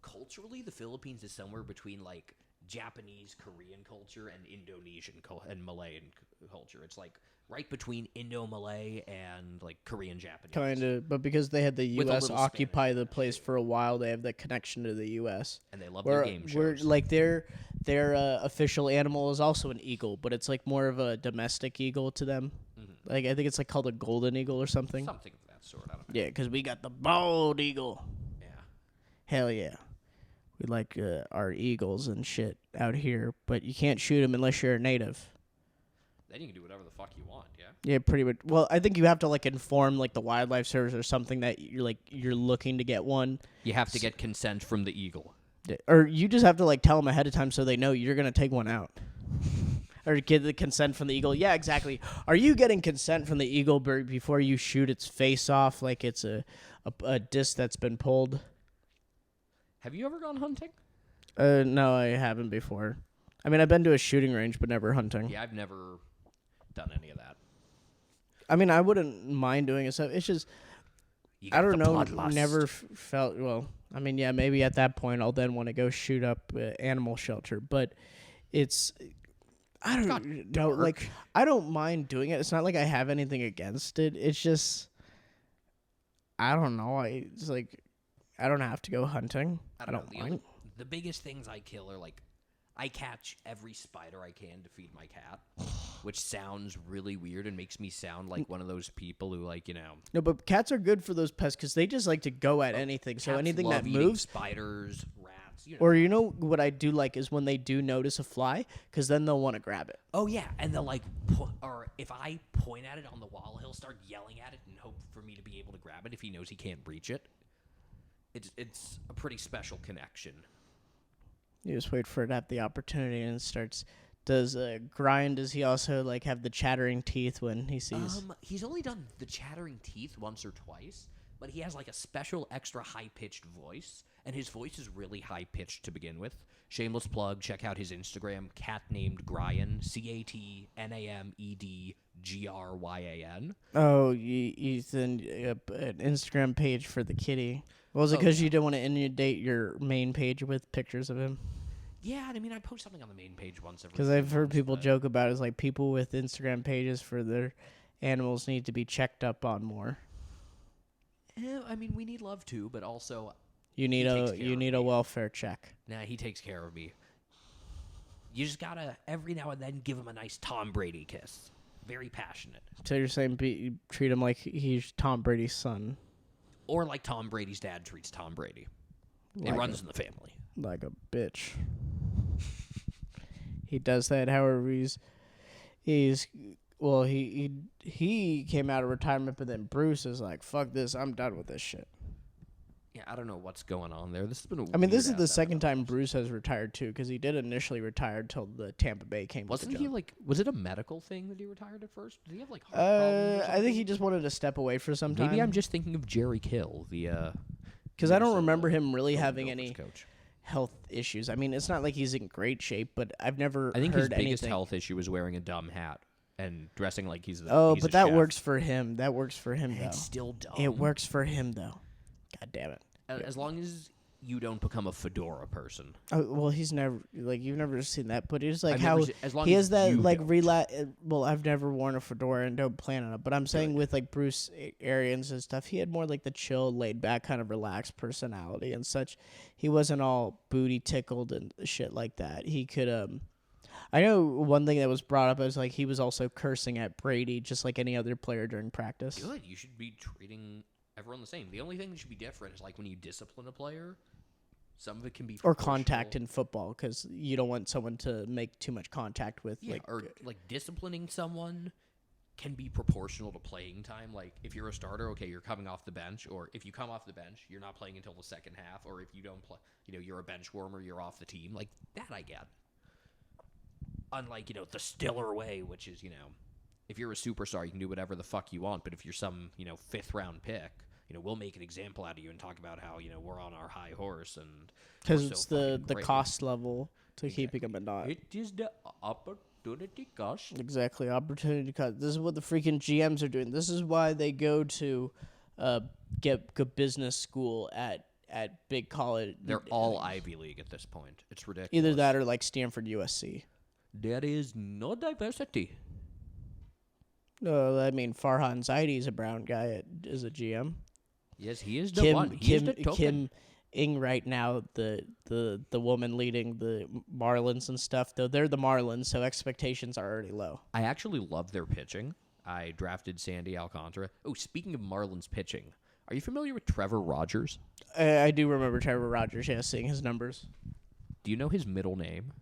Speaker 3: culturally, the Philippines is somewhere between like Japanese, Korean culture and Indonesian and Malayan culture. It's like right between Indo-Malay and like Korean Japanese.
Speaker 2: Kind of, but because they had the
Speaker 3: With a
Speaker 2: U.S.
Speaker 3: little
Speaker 2: occupy
Speaker 3: Spanish
Speaker 2: the place for a while, they have that connection to the U.S.
Speaker 3: And they love their game shows.
Speaker 2: Like their official animal is also an eagle, but it's like more of a domestic eagle to them. Mm-hmm. Like I think it's like called a golden eagle or something.
Speaker 3: Something of that sort. I don't know.
Speaker 2: Yeah, because we got the bald eagle.
Speaker 3: Yeah.
Speaker 2: Hell yeah. We like our eagles and shit out here, but you can't shoot them unless you're a native.
Speaker 3: Then you can do whatever the fuck you want, yeah?
Speaker 2: Yeah, pretty much. Well, I think you have to like inform like the wildlife service or something that you're looking to get one.
Speaker 3: You have to get consent from the eagle.
Speaker 2: Or you just have to like tell them ahead of time so they know you're going to take one out. Or get the consent from the eagle. Yeah, exactly. Are you getting consent from the eagle bird before you shoot its face off like it's a disc that's been pulled?
Speaker 3: Have you ever gone hunting?
Speaker 2: No, I haven't before. I mean, I've been to a shooting range, but never hunting.
Speaker 3: Yeah, I've never done any of that.
Speaker 2: I mean, I wouldn't mind doing it. So it's just, I don't know. Never felt well. I mean, yeah, maybe at that point I'll then want to go shoot up animal shelter. But it's, I don't know. Like, I don't mind doing it. It's not like I have anything against it. It's just, I don't know. It's like, I don't have to go hunting. I don't mind.
Speaker 3: The biggest things I kill are like, I catch every spider I can to feed my cat, which sounds really weird and makes me sound like one of those people who, like, you know.
Speaker 2: No, but cats are good for those pests because they just like to go at anything. So anything that moves,
Speaker 3: spiders, rats. You know.
Speaker 2: Or you know what I do like is when they do notice a fly, because then they'll want to grab it.
Speaker 3: Oh yeah, and they'll like, or if I point at it on the wall, he'll start yelling at it and hope for me to be able to grab it if he knows he can't reach it. It's a pretty special connection.
Speaker 2: You just wait for it to have the opportunity and it starts. Does Grind, does he also like have the chattering teeth when he sees?
Speaker 3: He's only done the chattering teeth once or twice, but he has like a special extra high-pitched voice, and his voice is really high-pitched to begin with. Shameless plug, check out his Instagram, cat named Gryan, CatNamedGryan.
Speaker 2: Oh, Ethan, an Instagram page for the kitty. Was it because you didn't want to inundate your main page with pictures of him?
Speaker 3: Yeah, I mean, I post something on the main page once every.
Speaker 2: Because I've heard people joke about it. It's like people with Instagram pages for their animals need to be checked up on more.
Speaker 3: Yeah, I mean, we need love too, but also
Speaker 2: you need a welfare check.
Speaker 3: Nah, he takes care of me. You just gotta every now and then give him a nice Tom Brady kiss. Very passionate.
Speaker 2: So you're saying treat him like he's Tom Brady's son.
Speaker 3: Or like Tom Brady's dad treats Tom Brady. It runs in the family.
Speaker 2: Like a bitch. He does that. However, he came out of retirement, but then Bruce is like, "Fuck this! I'm done with this shit."
Speaker 3: Yeah, I don't know what's going on there. This has been.
Speaker 2: This is the second time Bruce has retired too, because he did initially retire until the Tampa Bay came.
Speaker 3: Wasn't he like? Was it a medical thing that he retired at first? Did he have like heart problems?
Speaker 2: I think he just wanted to step away for some time.
Speaker 3: Maybe I'm just thinking of Jerry Kill, the.
Speaker 2: Because I don't remember him really having any health issues. I mean, it's not like he's in great shape, but I've never. I think his biggest
Speaker 3: health issue was wearing a dumb hat and dressing like he's.
Speaker 2: But that works for him. That works for him though.
Speaker 3: It's still dumb.
Speaker 2: It works for him though. God damn it.
Speaker 3: As long as you don't become a fedora person.
Speaker 2: Oh, well, he's never you've never seen that, but it's like
Speaker 3: he has that
Speaker 2: like Well, I've never worn a fedora and don't plan on it, but I'm saying with like Bruce Arians and stuff, he had more like the chill, laid back, kind of relaxed personality and such. He wasn't all booty tickled and shit like that. He could I know one thing that was brought up is like he was also cursing at Brady just like any other player during practice.
Speaker 3: Good. You should be treating everyone the same. The only thing that should be different is like when you discipline a player, some of it can be
Speaker 2: or contact in football because you don't want someone to make too much contact with.
Speaker 3: Yeah, or like disciplining someone can be proportional to playing time. Like if you're a starter, okay, you're coming off the bench, or if you come off the bench, you're not playing until the second half, or if you don't play, you're a bench warmer, you're off the team. Like that, I get. Unlike the Stiller way, which is if you're a superstar, you can do whatever the fuck you want. But if you're some, 5th round pick, we'll make an example out of you and talk about how, we're on our high horse and
Speaker 2: because it's the cost level to keeping them and not.
Speaker 3: It is the opportunity cost.
Speaker 2: Exactly, opportunity cost. This is what the freaking GMs are doing. This is why they go to get good business school at at big college.
Speaker 3: They're all Ivy League at this point. It's ridiculous.
Speaker 2: Either that or like Stanford, USC.
Speaker 3: There is no diversity.
Speaker 2: No, I mean Farhan Zaidi is a brown guy as a GM.
Speaker 3: Yes, he is the one. He is the token.
Speaker 2: Kim Ing right now, the woman leading the Marlins and stuff. Though they're the Marlins, so expectations are already low.
Speaker 3: I actually love their pitching. I drafted Sandy Alcantara. Oh, speaking of Marlins pitching, are you familiar with Trevor Rogers?
Speaker 2: I do remember Trevor Rogers. Yeah, seeing his numbers.
Speaker 3: Do you know his middle name?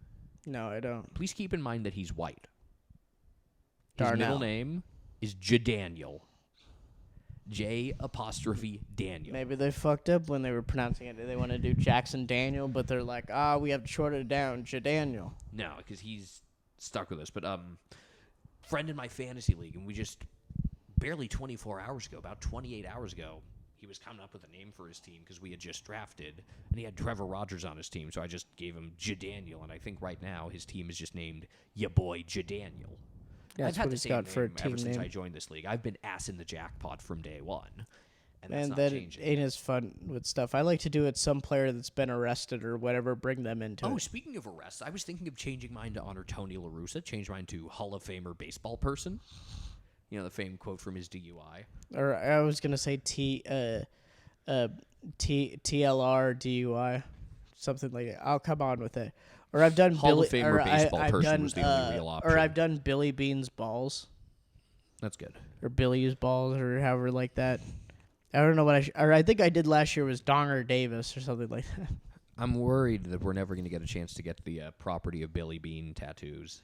Speaker 2: No, I don't.
Speaker 3: Please keep in mind that he's white. His
Speaker 2: Darnell.
Speaker 3: middle name is Jadaniel. J''Daniel.
Speaker 2: Maybe they fucked up when they were pronouncing it. They want to do Jackson Daniel, but they're like, we have to short it down, Jadaniel.
Speaker 3: No, because he's stuck with us. But friend in my fantasy league, and we just barely 24 hours ago, about 28 hours ago, he was coming up with a name for his team because we had just drafted, and he had Trevor Rogers on his team, so I just gave him Jadaniel, and I think right now his team is just named ya boy Jadaniel.
Speaker 2: Yeah,
Speaker 3: I've
Speaker 2: that's
Speaker 3: had
Speaker 2: what
Speaker 3: the
Speaker 2: he's
Speaker 3: same
Speaker 2: got
Speaker 3: name
Speaker 2: for a team
Speaker 3: ever since
Speaker 2: name.
Speaker 3: I joined this league. I've been ass in the jackpot from day one, and
Speaker 2: Man,
Speaker 3: that's not
Speaker 2: that
Speaker 3: changing.
Speaker 2: ain't as fun with stuff. I like to do it some player that's been arrested or whatever, bring them into
Speaker 3: Oh,
Speaker 2: it.
Speaker 3: speaking of arrests, I was thinking of changing mine to honor Tony La Russa, change mine to Hall of Famer baseball person. You know, the famed quote from his DUI.
Speaker 2: Or I was going to say TLR DUI, something like that. I'll come on with it. Or I've done
Speaker 3: Hall of
Speaker 2: Billy,
Speaker 3: Famer
Speaker 2: or
Speaker 3: baseball
Speaker 2: I've
Speaker 3: person
Speaker 2: done,
Speaker 3: was the only real option.
Speaker 2: Or I've done Billy Bean's balls.
Speaker 3: That's good.
Speaker 2: Or Billy's balls, or however like that. I don't know what I think I did last year was Donger Davis or something like that.
Speaker 3: I'm worried that we're never going to get a chance to get the property of Billy Bean tattoos.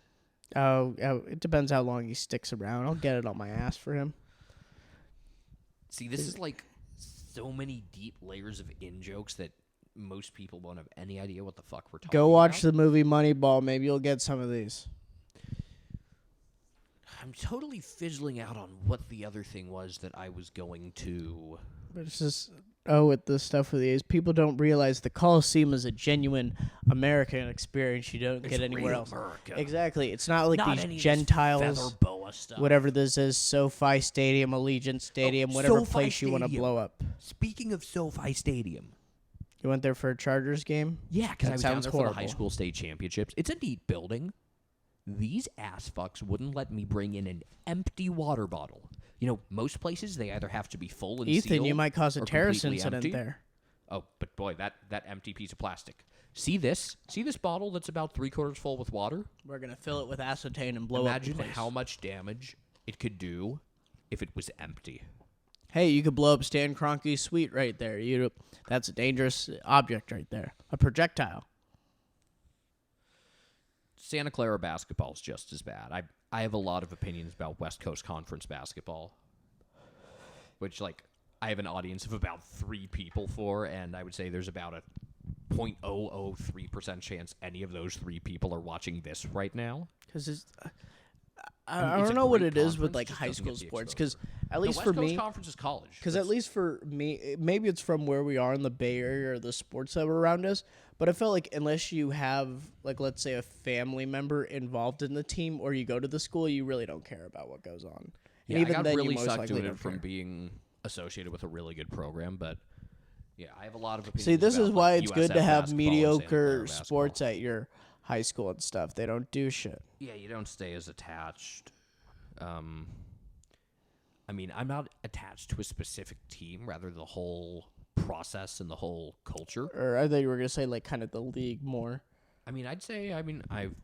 Speaker 2: Oh, it depends how long he sticks around. I'll get it on my ass for him.
Speaker 3: See, this is like so many deep layers of in-jokes that most people won't have any idea what the fuck we're talking about.
Speaker 2: Go watch the movie Moneyball. Maybe you'll get some of these.
Speaker 3: I'm totally fizzling out on what the other thing was that I was going to...
Speaker 2: But it's just, with the stuff with the A's, people don't realize the Coliseum is a genuine American experience you don't get anywhere
Speaker 3: real
Speaker 2: else.
Speaker 3: America.
Speaker 2: Exactly. It's not like
Speaker 3: Not
Speaker 2: these
Speaker 3: any of this
Speaker 2: Gentiles,
Speaker 3: feather boa stuff.
Speaker 2: whatever this is, SoFi Stadium, Allegiant Stadium, whatever
Speaker 3: SoFi
Speaker 2: place you want to
Speaker 3: Stadium.
Speaker 2: blow up.
Speaker 3: Speaking of SoFi Stadium...
Speaker 2: You went there for a Chargers game?
Speaker 3: Yeah, because I
Speaker 2: That
Speaker 3: was down
Speaker 2: sounds
Speaker 3: there for the high
Speaker 2: horrible.
Speaker 3: school state championships. It's a neat building. These ass fucks wouldn't let me bring in an empty water bottle. You know, most places they either have to be full and
Speaker 2: Ethan,
Speaker 3: sealed
Speaker 2: you might cause a
Speaker 3: or
Speaker 2: terrorist
Speaker 3: completely
Speaker 2: incident
Speaker 3: empty.
Speaker 2: there.
Speaker 3: Oh, but boy, that empty piece of plastic. See this? See this bottle that's about 3/4 full with water?
Speaker 2: We're going to fill it with acetane and blow
Speaker 3: Imagine
Speaker 2: up the place.
Speaker 3: how much damage it could do if it was empty.
Speaker 2: Hey, you could blow up Stan Kroenke's suite right there. That's a dangerous object right there. A projectile.
Speaker 3: Santa Clara basketball is just as bad. I have a lot of opinions about West Coast Conference basketball, which, like, I have an audience of about 3 people for, and I would say there's about a 0.003% chance any of those 3 people are watching this right now.
Speaker 2: Because
Speaker 3: It's
Speaker 2: I
Speaker 3: a
Speaker 2: don't know what
Speaker 3: great
Speaker 2: it is
Speaker 3: conference,
Speaker 2: with like
Speaker 3: just
Speaker 2: high
Speaker 3: doesn't
Speaker 2: school
Speaker 3: get the
Speaker 2: sports.
Speaker 3: exposure.
Speaker 2: Because at least
Speaker 3: the
Speaker 2: for
Speaker 3: West Coast
Speaker 2: me,
Speaker 3: Conference is college.
Speaker 2: because at
Speaker 3: That's-
Speaker 2: least for me, maybe it's from where we are in the Bay Area or the sports that are around us. But I felt like unless you have, like, let's say a family member involved in the team or you go to the school, you really don't care about what goes on.
Speaker 3: yeah,
Speaker 2: and even
Speaker 3: I got
Speaker 2: then,
Speaker 3: really
Speaker 2: you most
Speaker 3: sucked
Speaker 2: likely
Speaker 3: doing
Speaker 2: don't
Speaker 3: it from
Speaker 2: care.
Speaker 3: being associated with a really good program, but yeah, I have a lot of opinions.
Speaker 2: See, this
Speaker 3: about,
Speaker 2: is why
Speaker 3: like,
Speaker 2: it's good
Speaker 3: USF
Speaker 2: to have
Speaker 3: basketball and Santa Clara
Speaker 2: mediocre
Speaker 3: basketball.
Speaker 2: sports at your high school and stuff. They don't do shit.
Speaker 3: Yeah, you don't stay as attached. I mean, I'm not attached to a specific team, rather the whole process and the whole culture.
Speaker 2: Or I thought you were going to say, like, kind of the league more.
Speaker 3: I mean, I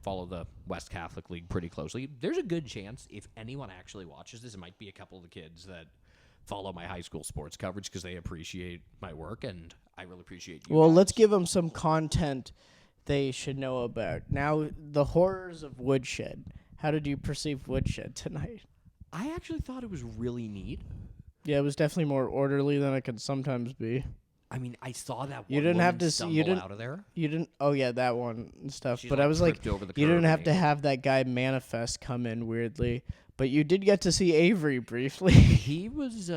Speaker 3: follow the West Catholic League pretty closely. There's a good chance if anyone actually watches this, it might be a couple of the kids that follow my high school sports coverage because they appreciate my work, and I really appreciate you
Speaker 2: Well,
Speaker 3: guys.
Speaker 2: let's give them some content they should know about. Now, the horrors of Woodshed. How did you perceive Woodshed tonight?
Speaker 3: I actually thought it was really neat.
Speaker 2: Yeah, it was definitely more orderly than it can sometimes be.
Speaker 3: I mean, I saw that
Speaker 2: You
Speaker 3: one
Speaker 2: didn't have
Speaker 3: woman
Speaker 2: to
Speaker 3: stumble
Speaker 2: you didn't
Speaker 3: out of there.
Speaker 2: You didn't. Oh yeah, that one and stuff.
Speaker 3: She's,
Speaker 2: but
Speaker 3: like,
Speaker 2: I was like,
Speaker 3: tripped over the
Speaker 2: you didn't
Speaker 3: curb
Speaker 2: have
Speaker 3: and
Speaker 2: to
Speaker 3: ate it.
Speaker 2: have that guy Manifest come in weirdly. But you did get to see Avery briefly.
Speaker 3: He was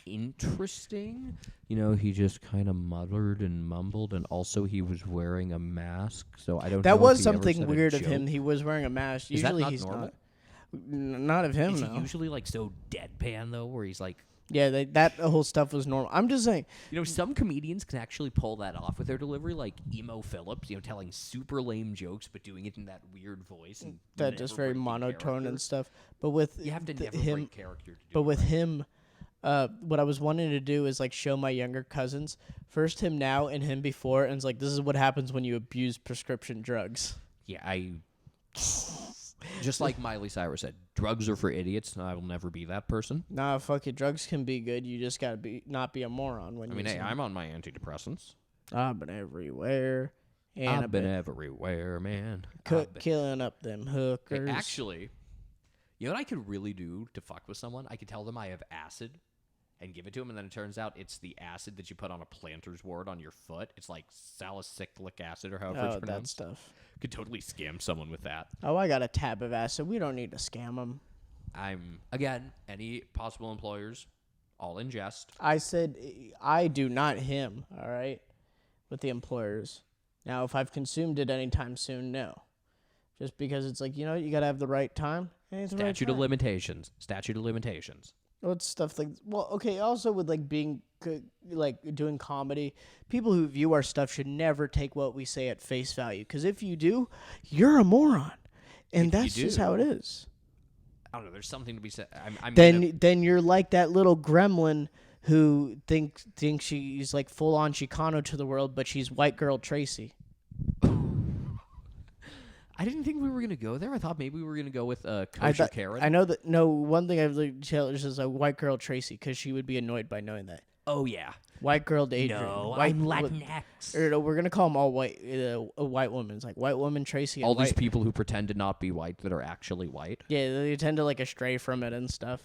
Speaker 3: interesting. You know, he just kind of muttered and mumbled, and also he was wearing a mask. So I don't. know
Speaker 2: That
Speaker 3: if
Speaker 2: was
Speaker 3: he ever
Speaker 2: something
Speaker 3: said a
Speaker 2: weird of him.
Speaker 3: joke.
Speaker 2: He was wearing a mask.
Speaker 3: Is that
Speaker 2: Usually
Speaker 3: not
Speaker 2: he's
Speaker 3: normal?
Speaker 2: not. Not of him,
Speaker 3: Is
Speaker 2: no.
Speaker 3: he usually like so deadpan though, where he's like,
Speaker 2: Yeah, that whole stuff was normal. I'm just saying.
Speaker 3: some comedians can actually pull that off with their delivery, like Emo Phillips, telling super lame jokes but doing it in that weird voice and
Speaker 2: That just
Speaker 3: never
Speaker 2: very
Speaker 3: breaking
Speaker 2: monotone
Speaker 3: character.
Speaker 2: and stuff. But with
Speaker 3: You have to never
Speaker 2: him,
Speaker 3: break character to do
Speaker 2: but
Speaker 3: it
Speaker 2: with
Speaker 3: right.
Speaker 2: him, what I was wanting to do is like show my younger cousins first him now and him before, and it's like this is what happens when you abuse prescription drugs.
Speaker 3: Yeah, just like Miley Cyrus said, drugs are for idiots, and I will never be that person.
Speaker 2: Nah, fuck it. Drugs can be good. You just gotta not be a moron when
Speaker 3: I mean, hey, I'm on my antidepressants.
Speaker 2: I've been everywhere. And
Speaker 3: I've been everywhere, man.
Speaker 2: killing up them hookers.
Speaker 3: Hey, actually, you know what I could really do to fuck with someone? I could tell them I have acid and give it to them, and then it turns out it's the acid that you put on a planter's wart on your foot. It's like salicylic acid or however it's
Speaker 2: that
Speaker 3: pronounced.
Speaker 2: stuff.
Speaker 3: Could totally scam someone with that.
Speaker 2: Oh, I got a tab of acid. We don't need to scam them.
Speaker 3: Again, any possible employers, all in jest.
Speaker 2: I said I do, not him, all right? With the employers. Now, if I've consumed it anytime soon, no. Just because it's like, you got to have the right time.
Speaker 3: Statute of limitations. Statute of limitations.
Speaker 2: What's stuff like, well, okay, also with like being, like doing comedy, people who view our stuff should never take what we say at face value. Because if you do, you're a moron. And that's just how it is.
Speaker 3: I don't know. There's something to be said.
Speaker 2: Then you're like that little gremlin who thinks she's like full on Chicano to the world, but she's white girl Tracy.
Speaker 3: I didn't think we were gonna go there. I thought maybe we were gonna go with Kosher Karen.
Speaker 2: I know that. No, one thing I've like challenged is a white girl Tracy because she would be annoyed by knowing that.
Speaker 3: Oh yeah.
Speaker 2: White girl Adrian.
Speaker 3: No,
Speaker 2: white,
Speaker 3: I'm Latinx.
Speaker 2: Or no, we're gonna call them all white. A white woman. It's like white woman Tracy.
Speaker 3: All these people who pretend to not be white that are actually white.
Speaker 2: Yeah, they tend to like astray from it and stuff.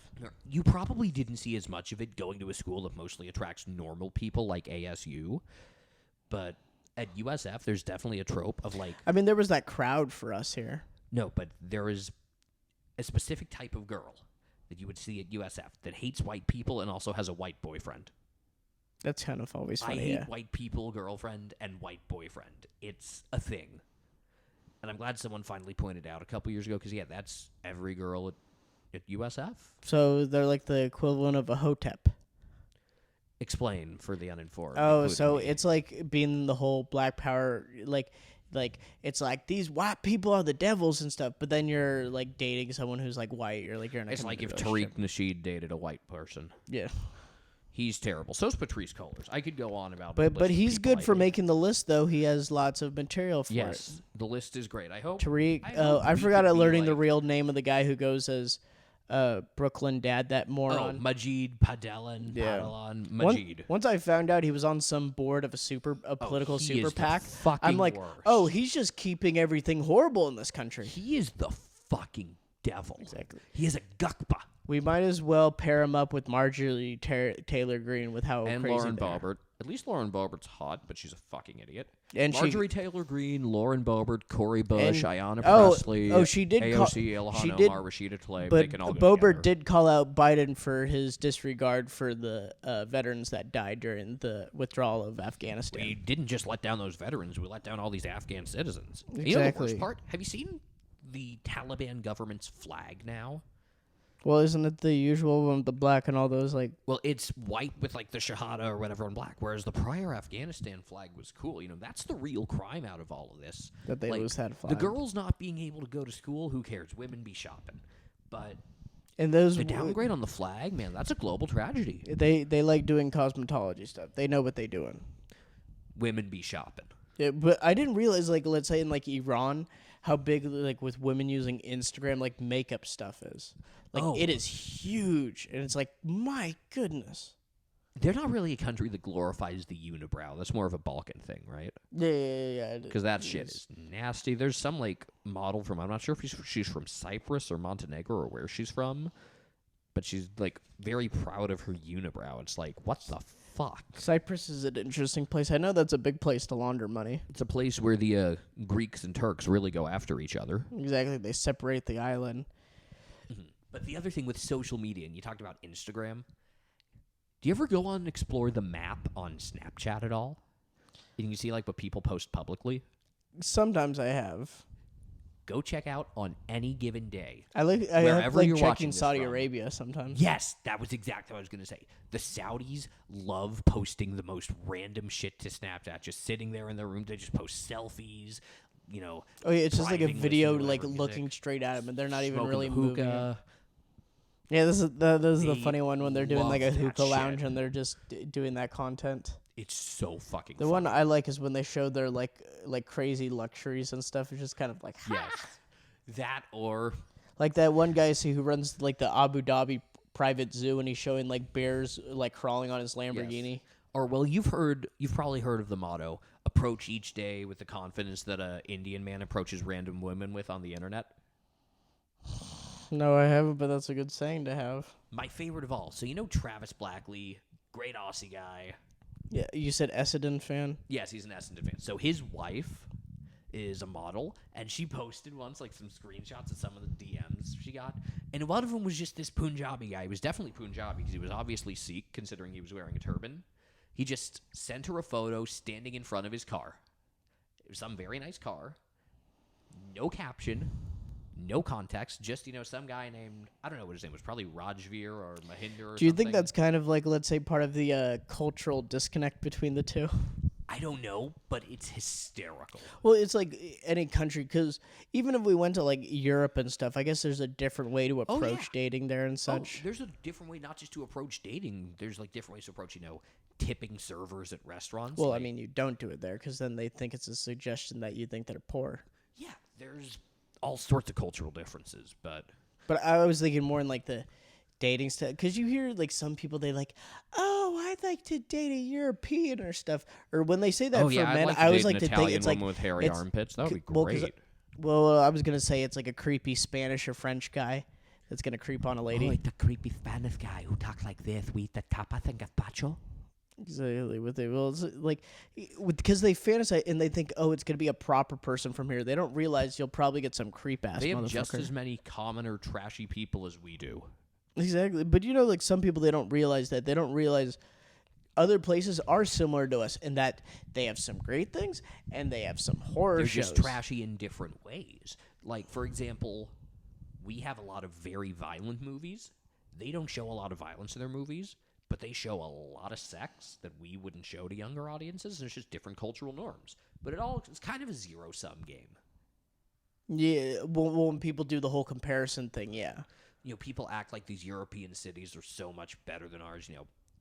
Speaker 3: You probably didn't see as much of it going to a school that mostly attracts normal people like ASU, but at USF there's definitely a trope of like.
Speaker 2: I mean, there was that crowd for us here.
Speaker 3: No, but there is a specific type of girl that you would see at USF that hates white people and also has a white boyfriend.
Speaker 2: That's kind of always funny.
Speaker 3: I hate white people, girlfriend, and white boyfriend. It's a thing. And I'm glad someone finally pointed out a couple years ago, because, yeah, that's every girl at USF.
Speaker 2: So they're like the equivalent of a hotep.
Speaker 3: Explain for the uninformed.
Speaker 2: Oh, so it's like being the whole black power, like it's like these white people are the devils and stuff, but then you're like dating someone who's like white. You're like,
Speaker 3: It's like if Tariq Nasheed dated a white person.
Speaker 2: Yeah.
Speaker 3: He's terrible. So's Patrice Cullors. I could go on about
Speaker 2: but he's good for making the list, though. He has lots of material for it.
Speaker 3: Yes, the list is great. I hope.
Speaker 2: Tariq. I forgot learning the real name of the guy who goes as Brooklyn Dad, that moron.
Speaker 3: Oh, Majid Padelan.
Speaker 2: Yeah.
Speaker 3: Padelan, Majid.
Speaker 2: Once I found out he was on some board of a political super PAC, I'm like,
Speaker 3: worst.
Speaker 2: oh, he's just keeping everything horrible in this country.
Speaker 3: He is the fucking devil.
Speaker 2: Exactly.
Speaker 3: He is a gukpa.
Speaker 2: We might as well pair him up with Marjorie Taylor Greene with how
Speaker 3: and
Speaker 2: crazy
Speaker 3: Lauren
Speaker 2: they are.
Speaker 3: Boebert. At least Lauren Boebert's hot, but she's a fucking idiot.
Speaker 2: And
Speaker 3: Marjorie Taylor Greene, Lauren Boebert, Cori Bush, Ayanna
Speaker 2: oh,
Speaker 3: Presley,
Speaker 2: she did
Speaker 3: AOC, Ilhan Omar, Rashida Tlaib. They can all go
Speaker 2: Boebert
Speaker 3: together.
Speaker 2: did call out Biden for his disregard for the veterans that died during the withdrawal of Afghanistan.
Speaker 3: We didn't just let down those veterans. We let down all these Afghan citizens.
Speaker 2: Exactly.
Speaker 3: You know the worst part? Have you seen the Taliban government's flag now?
Speaker 2: Well, isn't it the usual one with the black and all those like?
Speaker 3: Well, it's white with like the Shahada or whatever in black, whereas the prior Afghanistan flag was cool. You know, that's the real crime out of all of this.
Speaker 2: That they
Speaker 3: like,
Speaker 2: lose that flag.
Speaker 3: The girls not being able to go to school, who cares? Women be shopping. But
Speaker 2: and those
Speaker 3: the downgrade on the flag, man, that's a global tragedy.
Speaker 2: They like doing cosmetology stuff. They know what they're doing.
Speaker 3: Women be shopping.
Speaker 2: Yeah, but I didn't realize, like, let's say in like Iran, how big like with women using Instagram like makeup stuff is. Like it is huge, and it's like, my goodness.
Speaker 3: They're not really a country that glorifies the unibrow. That's more of a Balkan thing, right?
Speaker 2: Yeah.
Speaker 3: Because that shit is nasty. There's some like model from, I'm not sure if she's from Cyprus or Montenegro or where she's from, but she's like very proud of her unibrow. It's like, what the fuck?
Speaker 2: Cyprus is an interesting place. I know that's a big place to launder money.
Speaker 3: It's a place where the Greeks and Turks really go after each other.
Speaker 2: Exactly. They separate the island.
Speaker 3: Mm-hmm. But the other thing with social media, and you talked about Instagram, do you ever go on and explore the map on Snapchat at all? And you see like what people post publicly?
Speaker 2: Sometimes I have.
Speaker 3: go check out on any given day.
Speaker 2: I like
Speaker 3: Wherever you're watching
Speaker 2: checking
Speaker 3: this
Speaker 2: Saudi
Speaker 3: from.
Speaker 2: Arabia sometimes.
Speaker 3: Yes, that was exactly what I was going to say. The Saudis love posting the most random shit to Snapchat. Just sitting there in their room, they just post selfies.
Speaker 2: Oh yeah, it's just like a
Speaker 3: driving,
Speaker 2: video
Speaker 3: listening to
Speaker 2: like
Speaker 3: whatever
Speaker 2: looking
Speaker 3: music,
Speaker 2: straight at him, and they're not even
Speaker 3: smoking
Speaker 2: really
Speaker 3: the
Speaker 2: moving.
Speaker 3: hookah.
Speaker 2: Yeah, this is the
Speaker 3: They
Speaker 2: funny one when they're doing like a
Speaker 3: love that
Speaker 2: hookah lounge
Speaker 3: shit.
Speaker 2: and they're just doing that content.
Speaker 3: It's so fucking
Speaker 2: The
Speaker 3: funny.
Speaker 2: one I like is when they show their like crazy luxuries and stuff. It's just kind of like
Speaker 3: Yes. That or
Speaker 2: like that one guy I see who runs like the Abu Dhabi private zoo, and he's showing like bears like crawling on his Lamborghini.
Speaker 3: Or well, you've probably heard of the motto: approach each day with the confidence that a Indian man approaches random women with on the internet.
Speaker 2: No, I haven't, but that's a good saying to have.
Speaker 3: My favorite of all. So Travis Blackley, great Aussie guy.
Speaker 2: Yeah, you said Essendon fan.
Speaker 3: Yes, he's an Essendon fan. So his wife is a model, and she posted once like some screenshots of some of the DMs she got, and one of them was just this Punjabi guy. He was definitely Punjabi because he was obviously Sikh, considering he was wearing a turban. He just sent her a photo standing in front of his car. It was some very nice car. No caption, no context, just, some guy named, I don't know what his name was, probably Rajveer or Mahinder or
Speaker 2: Do you
Speaker 3: something.
Speaker 2: think that's kind of like, let's say, part of the cultural disconnect between the two?
Speaker 3: I don't know, but it's hysterical.
Speaker 2: Well, it's like any country, because even if we went to like Europe and stuff, I guess there's a different way to approach dating there and such.
Speaker 3: There's a different way not just to approach dating. There's like different ways to approach, tipping servers at restaurants.
Speaker 2: Well,
Speaker 3: like,
Speaker 2: I mean, you don't do it there because then they think it's a suggestion that you think they're poor.
Speaker 3: yeah, there's all sorts of cultural differences, but
Speaker 2: But I was thinking more in like the dating stuff, because you hear like some people, they like, oh, I'd like to date a European or stuff, or when they say that for men, I always like to think it's like
Speaker 3: with hairy
Speaker 2: it's-
Speaker 3: armpits. That would be
Speaker 2: well, 'cause-
Speaker 3: great.
Speaker 2: Well, I was gonna say it's like a creepy Spanish or French guy that's gonna creep on a lady.
Speaker 3: the creepy Spanish guy who talks like this with the tapas and gazpacho.
Speaker 2: Exactly. Well, it's like because they fantasize and they think, oh, it's gonna be a proper person from here. They don't realize you'll probably get some creep ass.
Speaker 3: They have
Speaker 2: motherfucker.
Speaker 3: just as many common or trashy people as we do.
Speaker 2: Exactly. But like some people, they don't realize that. They don't realize other places are similar to us in that they have some great things and they have some horror
Speaker 3: They're
Speaker 2: shows.
Speaker 3: just trashy in different ways. Like, for example, we have a lot of very violent movies. They don't show a lot of violence in their movies, but they show a lot of sex that we wouldn't show to younger audiences. There's just different cultural norms. But it's kind of a zero-sum game.
Speaker 2: Yeah. Well, when people do the whole comparison thing, yeah.
Speaker 3: People act like these European cities are so much better than ours.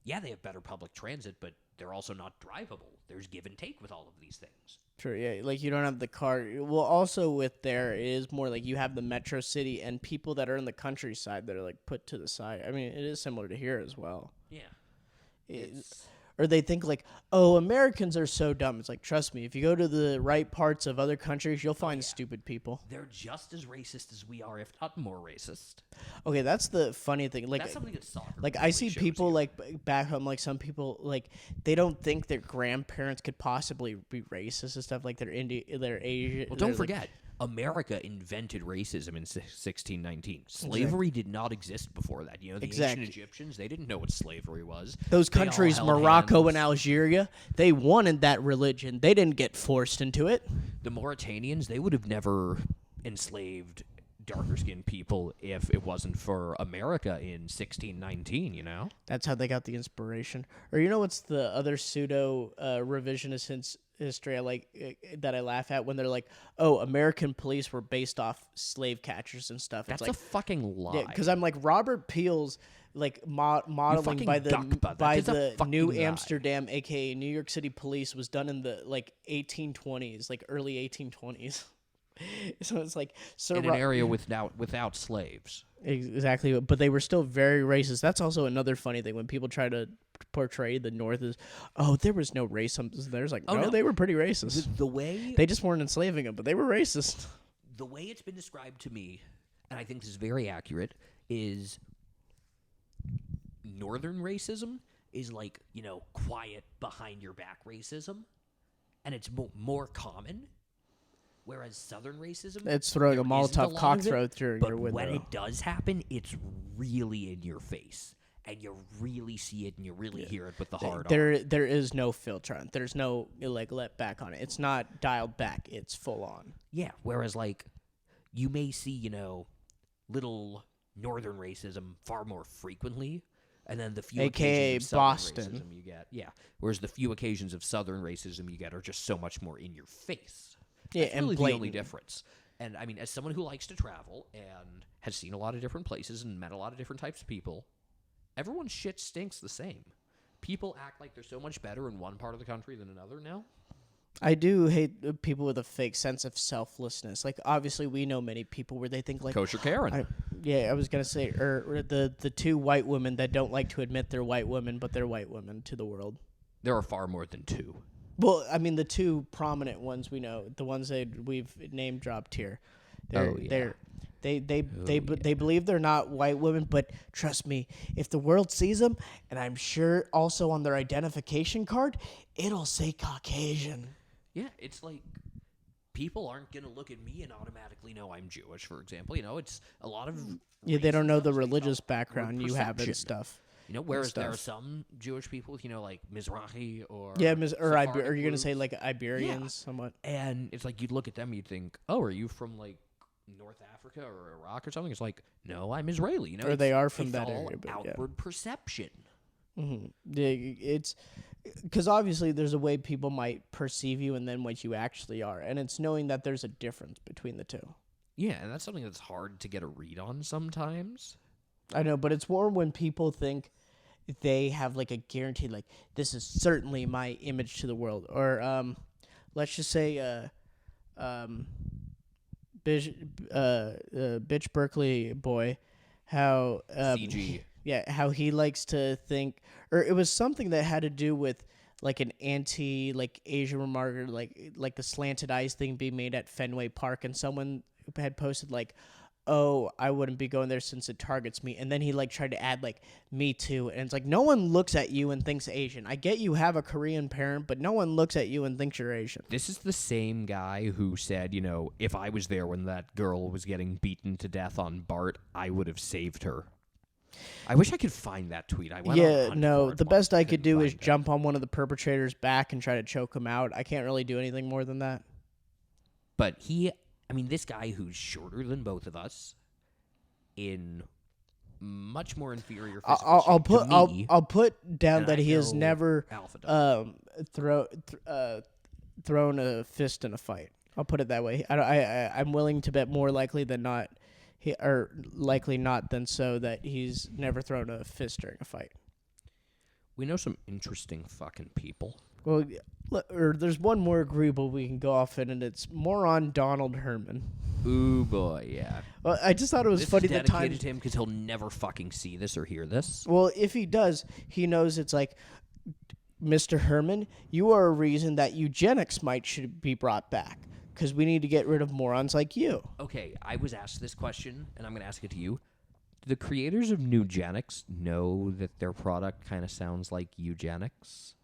Speaker 3: Yeah, they have better public transit, but they're also not drivable. There's give and take with all of these things.
Speaker 2: Sure, yeah. Like you don't have the car. Well, also with there, it is more like you have the metro city and people that are in the countryside that are like put to the side. I mean, it is similar to here as well.
Speaker 3: Yeah.
Speaker 2: Or they think like, oh, Americans are so dumb. It's like, trust me, if you go to the right parts of other countries, you'll find stupid people.
Speaker 3: They're just as racist as we are, if not more racist.
Speaker 2: Okay, that's the funny thing. Like,
Speaker 3: That's something that soccer
Speaker 2: like I
Speaker 3: really
Speaker 2: see
Speaker 3: shows
Speaker 2: people
Speaker 3: you.
Speaker 2: like back home, like some people like they don't think their grandparents could possibly be racist and stuff. Like they're Asian.
Speaker 3: Well, don't forget, America invented racism in 1619. Slavery did not exist before that. The
Speaker 2: Exactly.
Speaker 3: ancient Egyptians, they didn't know what slavery was.
Speaker 2: Those
Speaker 3: They all
Speaker 2: countries,
Speaker 3: held
Speaker 2: Morocco
Speaker 3: hands.
Speaker 2: and Algeria, they wanted that religion. They didn't get forced into it.
Speaker 3: The Mauritanians, they would have never enslaved darker-skinned people if it wasn't for America in 1619,
Speaker 2: That's how they got the inspiration. Or what's the other pseudo revisionist history I like that I laugh at when they're like, oh, American police were based off slave catchers and stuff.
Speaker 3: That's
Speaker 2: it's
Speaker 3: a
Speaker 2: like,
Speaker 3: fucking lie.
Speaker 2: yeah, because I'm like Robert Peel's like modeling
Speaker 3: fucking
Speaker 2: by the
Speaker 3: duckbutt. That is a fucking
Speaker 2: New
Speaker 3: lie.
Speaker 2: Amsterdam, aka New York City police, was done in the like 1820s, like early 1820s. So it's like
Speaker 3: in an area without slaves.
Speaker 2: Exactly, but they were still very racist. That's also another funny thing when people try to portray the North as, oh, there was no racism. There's like, no, they were pretty racist.
Speaker 3: The way
Speaker 2: They just weren't enslaving them, but they were racist.
Speaker 3: the way it's been described to me, and I think this is very accurate, is northern racism is like, quiet behind your back racism, and it's more common. Whereas southern racism,
Speaker 2: It's throwing
Speaker 3: there
Speaker 2: a Molotov
Speaker 3: isn't lot of it,
Speaker 2: cockthrow through
Speaker 3: but
Speaker 2: your window.
Speaker 3: when it does happen, it's really in your face, and you really see it, and you really hear it with the hard
Speaker 2: There is no filter on it. There's no like let back on it. It's not dialed back. It's full on.
Speaker 3: Yeah, whereas like, you may see, little northern racism far more frequently, and then the few
Speaker 2: AKA
Speaker 3: occasions of southern
Speaker 2: Boston.
Speaker 3: racism you get, whereas the few occasions of southern racism you get are just so much more in your face.
Speaker 2: Yeah,
Speaker 3: That's
Speaker 2: and
Speaker 3: really the only
Speaker 2: blatant.
Speaker 3: difference. And I mean, as someone who likes to travel and has seen a lot of different places and met a lot of different types of people, everyone's shit stinks the same. People act like they're so much better in one part of the country than another now.
Speaker 2: I do hate people with a fake sense of selflessness. Like, obviously, we know many people where they think, like...
Speaker 3: Kosher Karen.
Speaker 2: I was going to say, or the two white women that don't like to admit they're white women, but they're white women to the world.
Speaker 3: There are far more than two.
Speaker 2: Well, I mean, the two prominent ones we know, the ones that we've name dropped here, they believe they're not white women, but trust me, if the world sees them, and I'm sure also on their identification card, it'll say Caucasian.
Speaker 3: Yeah, it's like people aren't going to look at me and automatically know I'm Jewish, for example. It's a lot of...
Speaker 2: Yeah, they don't know the
Speaker 3: racism
Speaker 2: religious
Speaker 3: based off
Speaker 2: background you have and
Speaker 3: perception.
Speaker 2: stuff.
Speaker 3: Whereas there are
Speaker 2: stuff.
Speaker 3: some Jewish people with, like Mizrahi or...
Speaker 2: Yeah, or
Speaker 3: Sephardic
Speaker 2: are you going to say,
Speaker 3: roots.
Speaker 2: like, Iberians somewhat?
Speaker 3: And it's like, you'd look at them, you'd think, oh, are you from, like, North Africa or Iraq or something? It's like, no, I'm Israeli.
Speaker 2: Or they are from
Speaker 3: it's
Speaker 2: that
Speaker 3: all
Speaker 2: area, but yeah.
Speaker 3: outward perception.
Speaker 2: Mm-hmm. Yeah, it's... Because obviously there's a way people might perceive you and then what you actually are. And it's knowing that there's a difference between the two.
Speaker 3: Yeah, and that's something that's hard to get a read on sometimes.
Speaker 2: I know, but it's more when people think they have, like, a guaranteed, like, this is certainly my image to the world. Or, let's just say, Bitch Berkeley boy, how...
Speaker 3: CG.
Speaker 2: Yeah, how he likes to think, or it was something that had to do with like an Asian remark, or like the slanted eyes thing being made at Fenway Park, and someone had posted like, "Oh, I wouldn't be going there since it targets me," and then he like tried to add like "me too," and it's like no one looks at you and thinks Asian. I get you have a Korean parent, but no one looks at you and thinks you're Asian.
Speaker 3: This is the same guy who said, if I was there when that girl was getting beaten to death on BART, I would have saved her. I wish I could find that tweet. I went on a hunt for it
Speaker 2: the
Speaker 3: once,
Speaker 2: best I could
Speaker 3: couldn't
Speaker 2: do is
Speaker 3: find it.
Speaker 2: jump on one of the perpetrators' back and try to choke him out. I can't really do anything more than that.
Speaker 3: But this guy who's shorter than both of us, in much more inferior physical
Speaker 2: I'll
Speaker 3: shape
Speaker 2: put
Speaker 3: to me,
Speaker 2: I'll put down
Speaker 3: and
Speaker 2: that
Speaker 3: I
Speaker 2: he has
Speaker 3: know
Speaker 2: never
Speaker 3: Alpha does.
Speaker 2: thrown a fist in a fight. I'll put it that way. I'm willing to bet more likely than not. Likely not than so that he's never thrown a fist during a fight.
Speaker 3: We know some interesting fucking people.
Speaker 2: Well, or there's one more agreeable we can go off in, and it's moron Donald Herman.
Speaker 3: Ooh boy, yeah.
Speaker 2: Well, I just thought it was
Speaker 3: This
Speaker 2: funny
Speaker 3: is
Speaker 2: the time.
Speaker 3: dedicated to him because he'll never fucking see this or hear this.
Speaker 2: Well, if he does, he knows it's like, Mr. Herman, you are a reason that eugenics should be brought back. Because we need to get rid of morons like you.
Speaker 3: Okay, I was asked this question, and I'm going to ask it to you. Do the creators of Nugenics know that their product kind of sounds like eugenics?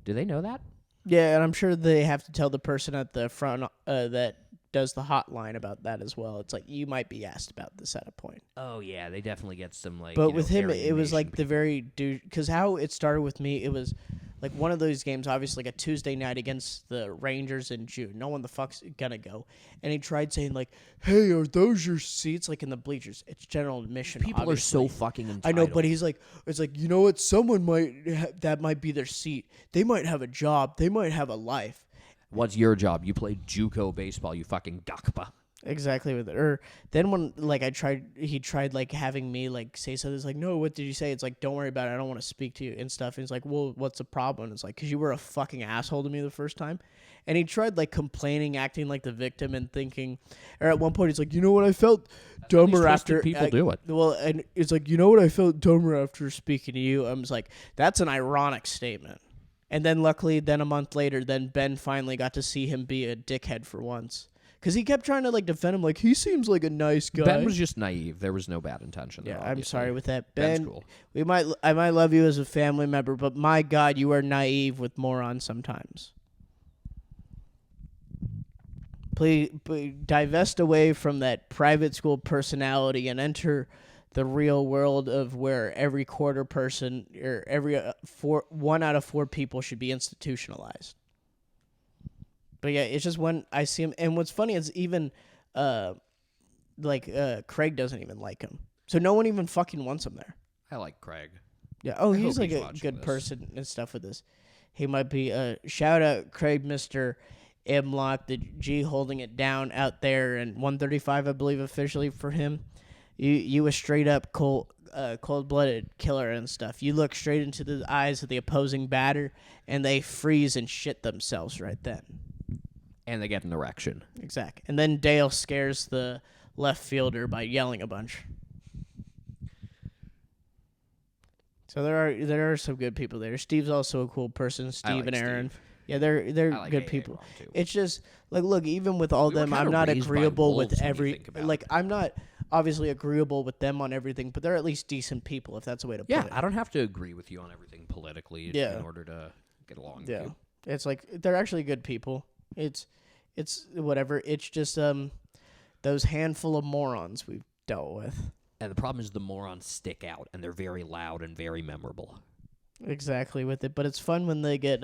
Speaker 3: Do they know that?
Speaker 2: Yeah, and I'm sure they have to tell the person at the front that does the hotline about that as well. It's like, you might be asked about this at a point.
Speaker 3: Oh, yeah, they definitely get some, like,
Speaker 2: But with him,
Speaker 3: Aryan
Speaker 2: it was
Speaker 3: Nation
Speaker 2: like the very dude. Because how it started with me, it was like one of those games, obviously, like a Tuesday night against the Rangers in June. No one the fuck's gonna go. And he tried saying, like, hey, are those your seats? Like in the bleachers. It's general admission.
Speaker 3: People
Speaker 2: obviously.
Speaker 3: are so fucking entitled.
Speaker 2: I know, but he's like, it's like, you know what? Someone that might be their seat. They might have a job. They might have a life.
Speaker 3: What's your job? You play JUCO baseball, you fucking gakpa.
Speaker 2: Exactly with it. Or then when like he tried like having me like say something. It's like, no, what did you say? It's like, don't worry about it. I don't want to speak to you and stuff. And he's like, well, what's the problem? And it's like, because you were a fucking asshole to me the first time. And he tried like complaining, acting like the victim, and thinking. Or at one point, he's like, you know what? I felt dumber after
Speaker 3: people do it.
Speaker 2: Well, and it's like, you know what? I felt dumber after speaking to you. I was like, that's an ironic statement. And then luckily, then a month later, then Ben finally got to see him be a dickhead for once. Because he kept trying to like defend him, like he seems like a nice guy.
Speaker 3: Ben was just naive. There was no bad intention.
Speaker 2: Yeah,
Speaker 3: there,
Speaker 2: I'm
Speaker 3: obviously.
Speaker 2: sorry with that,
Speaker 3: Ben's
Speaker 2: Ben.
Speaker 3: cool.
Speaker 2: I might love you as a family member, but my God, you are naive with morons sometimes. Please divest away from that private school personality and enter the real world of where every quarter person or every 1 out of 4 people should be institutionalized. But yeah, it's just when I see him, and what's funny is even Craig doesn't even like him. So no one even fucking wants him there.
Speaker 3: I like Craig.
Speaker 2: Yeah. Oh, he's
Speaker 3: hope
Speaker 2: like
Speaker 3: he's
Speaker 2: a
Speaker 3: watching
Speaker 2: good
Speaker 3: this.
Speaker 2: person and stuff with this. He might be shout out Craig, Mr. Imlock, the G holding it down out there, and 135, I believe, officially for him. You a straight up cold-blooded killer and stuff. You look straight into the eyes of the opposing batter, and they freeze and shit themselves right then.
Speaker 3: And they get an erection.
Speaker 2: Exactly. And then Dale scares the left fielder by yelling a bunch. So there are some good people there. Steve's also a cool person. Steve and Aaron.
Speaker 3: Steve.
Speaker 2: Yeah, they're
Speaker 3: I like
Speaker 2: good
Speaker 3: AA
Speaker 2: people.
Speaker 3: Ron, too.
Speaker 2: It's just like, look, even with all
Speaker 3: We were
Speaker 2: them, I'm
Speaker 3: kinda
Speaker 2: not
Speaker 3: raised by
Speaker 2: agreeable
Speaker 3: wolves
Speaker 2: with
Speaker 3: when you
Speaker 2: every
Speaker 3: think about
Speaker 2: like
Speaker 3: it.
Speaker 2: I'm not obviously agreeable with them on everything, but they're at least decent people if that's a way to
Speaker 3: Yeah,
Speaker 2: put it.
Speaker 3: I don't have to agree with you on everything politically
Speaker 2: Yeah.
Speaker 3: in order to get along with
Speaker 2: Yeah.
Speaker 3: you.
Speaker 2: It's like they're actually good people. It's whatever. It's just those handful of morons we've dealt with.
Speaker 3: And the problem is the morons stick out, and they're very loud and very memorable.
Speaker 2: Exactly with it, but it's fun when they get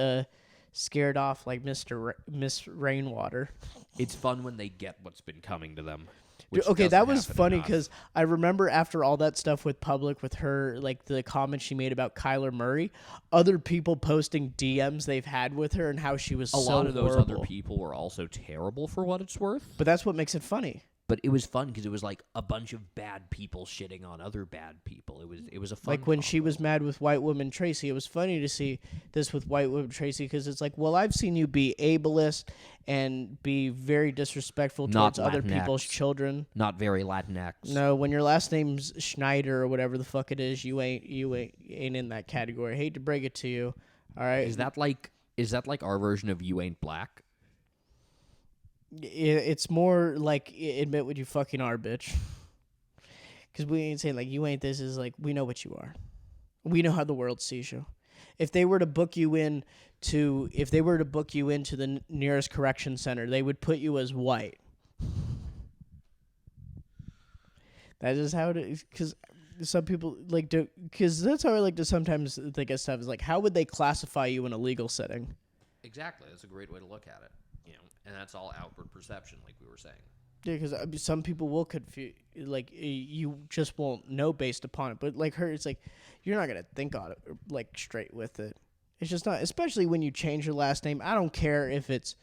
Speaker 2: scared off like Miss Rainwater.
Speaker 3: It's fun when they get what's been coming to them.
Speaker 2: Dude,
Speaker 3: which
Speaker 2: okay,
Speaker 3: doesn't
Speaker 2: that was
Speaker 3: happen
Speaker 2: funny
Speaker 3: enough.
Speaker 2: because I remember after all that stuff with Public, with her, like the comments she made about Kyler Murray, other people posting DMs they've had with her and how she was
Speaker 3: a
Speaker 2: so
Speaker 3: lot of those
Speaker 2: horrible.
Speaker 3: other people were also terrible for what it's worth.
Speaker 2: But that's what makes it funny.
Speaker 3: But it was fun because it was like a bunch of bad people shitting on other bad people. It was a fun
Speaker 2: Like when she
Speaker 3: combo.
Speaker 2: was mad with White Woman Tracy, it was funny to see this with White Woman Tracy because it's like, well, I've seen you be ableist and be very disrespectful
Speaker 3: Not
Speaker 2: towards other
Speaker 3: Latinx.
Speaker 2: people's children.
Speaker 3: Not very Latinx.
Speaker 2: No, when your last name's Schneider or whatever the fuck it is, you ain't in that category. I hate to break it to you. All right.
Speaker 3: Is that like our version of You Ain't Black?
Speaker 2: It's more like admit what you fucking are, bitch. Because we ain't saying like you ain't this. Is like we know what you are. We know how the world sees you. If they were to book you into the nearest correction center, they would put you as white. That is how it is. Because some people like to. Because that's how I like to sometimes think of stuff. Is like how would they classify you in a legal setting?
Speaker 3: Exactly. That's a great way to look at it. And that's all outward perception, like we were saying.
Speaker 2: Yeah, because some people will confuse, like, you just won't know based upon it. But, like, her, it's like, you're not going to think on it, like, straight with it. It's just not, especially when you change your last name. I don't care if it's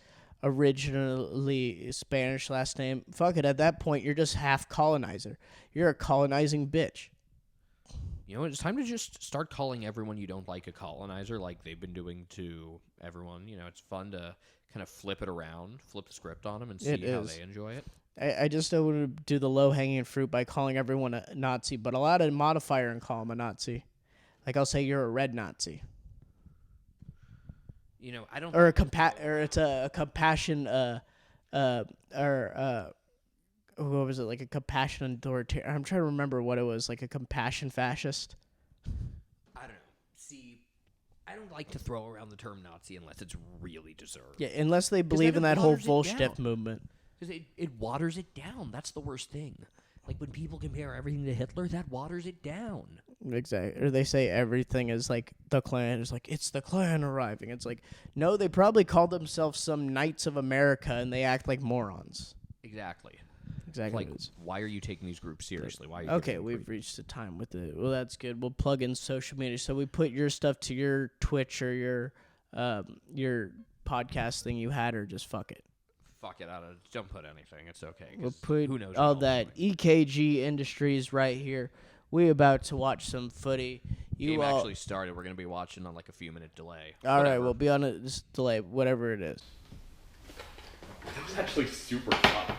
Speaker 2: originally Spanish last name. Fuck it, at that point, you're just half colonizer. You're a colonizing bitch.
Speaker 3: You know, it's time to just start calling everyone you don't like a colonizer like they've been doing to everyone. You know, it's fun to kind of flip it around, flip the script on them, and see how they enjoy it.
Speaker 2: I just don't want to do the low-hanging fruit by calling everyone a Nazi, but I'll add a modifier and call them a Nazi. Like, I'll say you're a red Nazi.
Speaker 3: You know, I don't...
Speaker 2: Or it's a compassion, what was it, like a compassion authoritarian? I'm trying to remember what it was, like a compassion fascist.
Speaker 3: I don't know. See, I don't like to throw around the term Nazi unless it's really deserved.
Speaker 2: Yeah, unless they believe in
Speaker 3: then it
Speaker 2: that whole
Speaker 3: waters it
Speaker 2: Volstead
Speaker 3: down.
Speaker 2: movement.
Speaker 3: Because it waters it down. That's the worst thing. Like, when people compare everything to Hitler, that waters it down.
Speaker 2: Exactly. Or they say everything is like the Klan. It's like, it's the Klan arriving. It's like, no, they probably call themselves some Knights of America, and they act like morons.
Speaker 3: Exactly.
Speaker 2: Exactly.
Speaker 3: Like,
Speaker 2: what it is.
Speaker 3: why are you taking these groups seriously? Why are you
Speaker 2: Okay,
Speaker 3: giving them
Speaker 2: we've
Speaker 3: free-
Speaker 2: reached the time with it. Well, that's good. We'll plug in social media. So we put your stuff to your Twitch or your podcast thing you had, or just fuck it.
Speaker 3: Fuck it. Don't put anything. It's okay. 'Cause
Speaker 2: We'll put
Speaker 3: who knows
Speaker 2: all
Speaker 3: what
Speaker 2: that
Speaker 3: I'll do.
Speaker 2: EKG Industries right here. We about to watch some footy. You
Speaker 3: Game
Speaker 2: all
Speaker 3: actually started. We're going to be watching on like a few minute delay.
Speaker 2: all right?
Speaker 3: Whatever.
Speaker 2: We'll be on a delay, whatever it is.
Speaker 1: That was actually super fun.